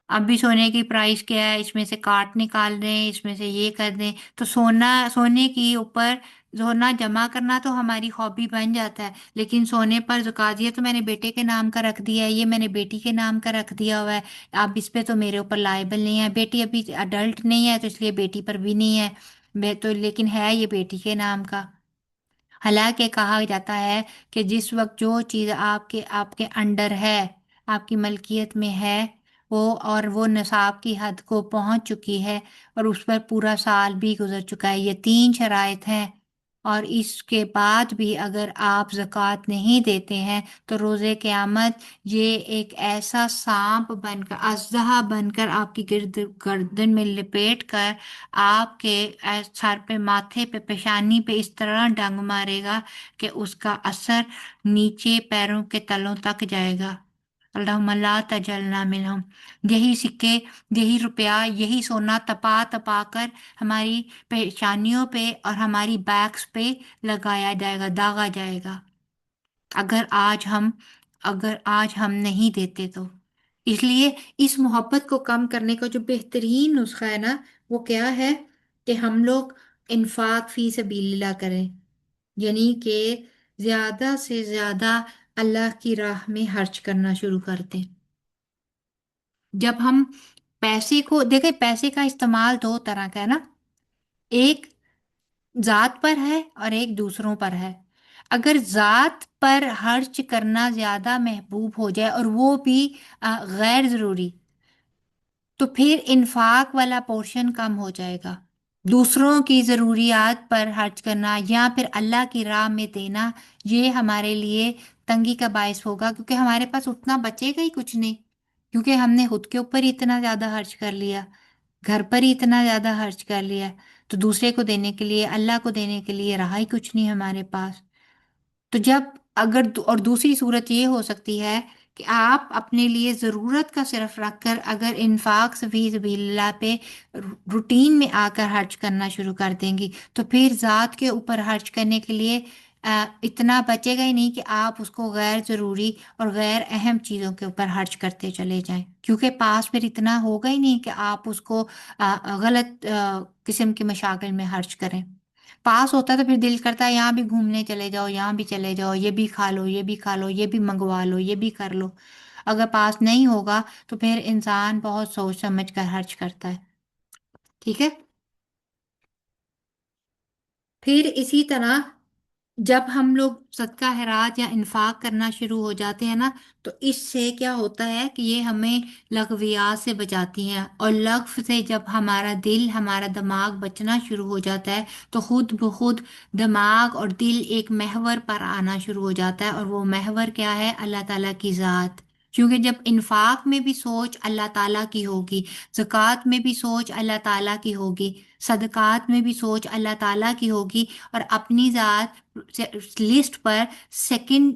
[SPEAKER 3] اب بھی سونے کی پرائس کیا ہے، اس میں سے کاٹ نکال دیں، اس میں سے یہ کر دیں. تو سونے کی اوپر سونا جمع کرنا تو ہماری ہابی بن جاتا ہے، لیکن سونے پر زکوٰۃ یہ تو میں نے بیٹے کے نام کا رکھ دیا ہے، یہ میں نے بیٹی کے نام کا رکھ دیا ہوا ہے، اب اس پہ تو میرے اوپر لائبل نہیں ہے. بیٹی ابھی اڈلٹ نہیں ہے تو اس لیے بیٹی پر بھی نہیں ہے تو، لیکن ہے یہ بیٹی کے نام کا. حالانکہ کہا جاتا ہے کہ جس وقت جو چیز آپ کے انڈر ہے، آپ کی ملکیت میں ہے، وہ نصاب کی حد کو پہنچ چکی ہے اور اس پر پورا سال بھی گزر چکا ہے. یہ تین شرائط ہیں، اور اس کے بعد بھی اگر آپ زکوٰۃ نہیں دیتے ہیں تو روز قیامت یہ ایک ایسا سانپ بن کر، اژدہا بن کر آپ کی گردن میں لپیٹ کر آپ کے سر پہ، ماتھے پہ، پیشانی پہ اس طرح ڈنگ مارے گا کہ اس کا اثر نیچے پیروں کے تلوں تک جائے گا. اللہم لا تجلنا منہم. یہی سکے، یہی روپیہ، یہی سونا تپا تپا کر ہماری پیشانیوں پہ اور ہماری بیکس پہ لگایا جائے گا، داغا جائے گا اگر آج ہم نہیں دیتے تو. اس لیے اس محبت کو کم کرنے کا جو بہترین نسخہ ہے نا وہ کیا ہے کہ ہم لوگ انفاق فی سبیل اللہ کریں، یعنی کہ زیادہ سے زیادہ اللہ کی راہ میں خرچ کرنا شروع کر دیں. جب ہم پیسے کو دیکھیں، پیسے کا استعمال دو طرح کا ہے نا، ایک ذات پر ہے اور ایک دوسروں پر ہے. اگر ذات پر خرچ کرنا زیادہ محبوب ہو جائے اور وہ بھی غیر ضروری، تو پھر انفاق والا پورشن کم ہو جائے گا. دوسروں کی ضروریات پر خرچ کرنا یا پھر اللہ کی راہ میں دینا، یہ ہمارے لیے تنگی کا باعث ہوگا، کیونکہ ہمارے پاس اتنا بچے گا ہی کچھ نہیں، کیونکہ ہم نے خود کے اوپر ہی اتنا زیادہ خرچ کر لیا، گھر پر ہی اتنا زیادہ خرچ کر لیا، تو دوسرے کو دینے کے لیے، اللہ کو دینے کے لیے رہا ہی کچھ نہیں ہمارے پاس. تو اور دوسری صورت یہ ہو سکتی ہے کہ آپ اپنے لیے ضرورت کا صرف رکھ کر اگر انفاق فی سبیل اللہ پہ روٹین میں آ کر خرچ کرنا شروع کر دیں گی تو پھر ذات کے اوپر خرچ کرنے کے لیے اتنا بچے گا ہی نہیں کہ آپ اس کو غیر ضروری اور غیر اہم چیزوں کے اوپر خرچ کرتے چلے جائیں، کیونکہ پاس پھر اتنا ہوگا ہی نہیں کہ آپ اس کو غلط قسم کے مشاغل میں خرچ کریں. پاس ہوتا تو پھر دل کرتا ہے یہاں بھی گھومنے چلے جاؤ، یہاں بھی چلے جاؤ، یہ بھی کھا لو، یہ بھی کھا لو، یہ بھی منگوا لو، یہ بھی کر لو. اگر پاس نہیں ہوگا تو پھر انسان بہت سوچ سمجھ کر خرچ کرتا ہے. ٹھیک ہے، پھر اسی طرح جب ہم لوگ صدقہ خیرات یا انفاق کرنا شروع ہو جاتے ہیں نا تو اس سے کیا ہوتا ہے کہ یہ ہمیں لغویات سے بچاتی ہیں، اور لغو سے جب ہمارا دل، ہمارا دماغ بچنا شروع ہو جاتا ہے تو خود بخود دماغ اور دل ایک محور پر آنا شروع ہو جاتا ہے، اور وہ محور کیا ہے؟ اللہ تعالیٰ کی ذات. کیونکہ جب انفاق میں بھی سوچ اللہ تعالیٰ کی ہوگی، زکوٰۃ میں بھی سوچ اللہ تعالیٰ کی ہوگی، صدقات میں بھی سوچ اللہ تعالیٰ کی ہوگی، اور اپنی ذات لسٹ پر سیکنڈ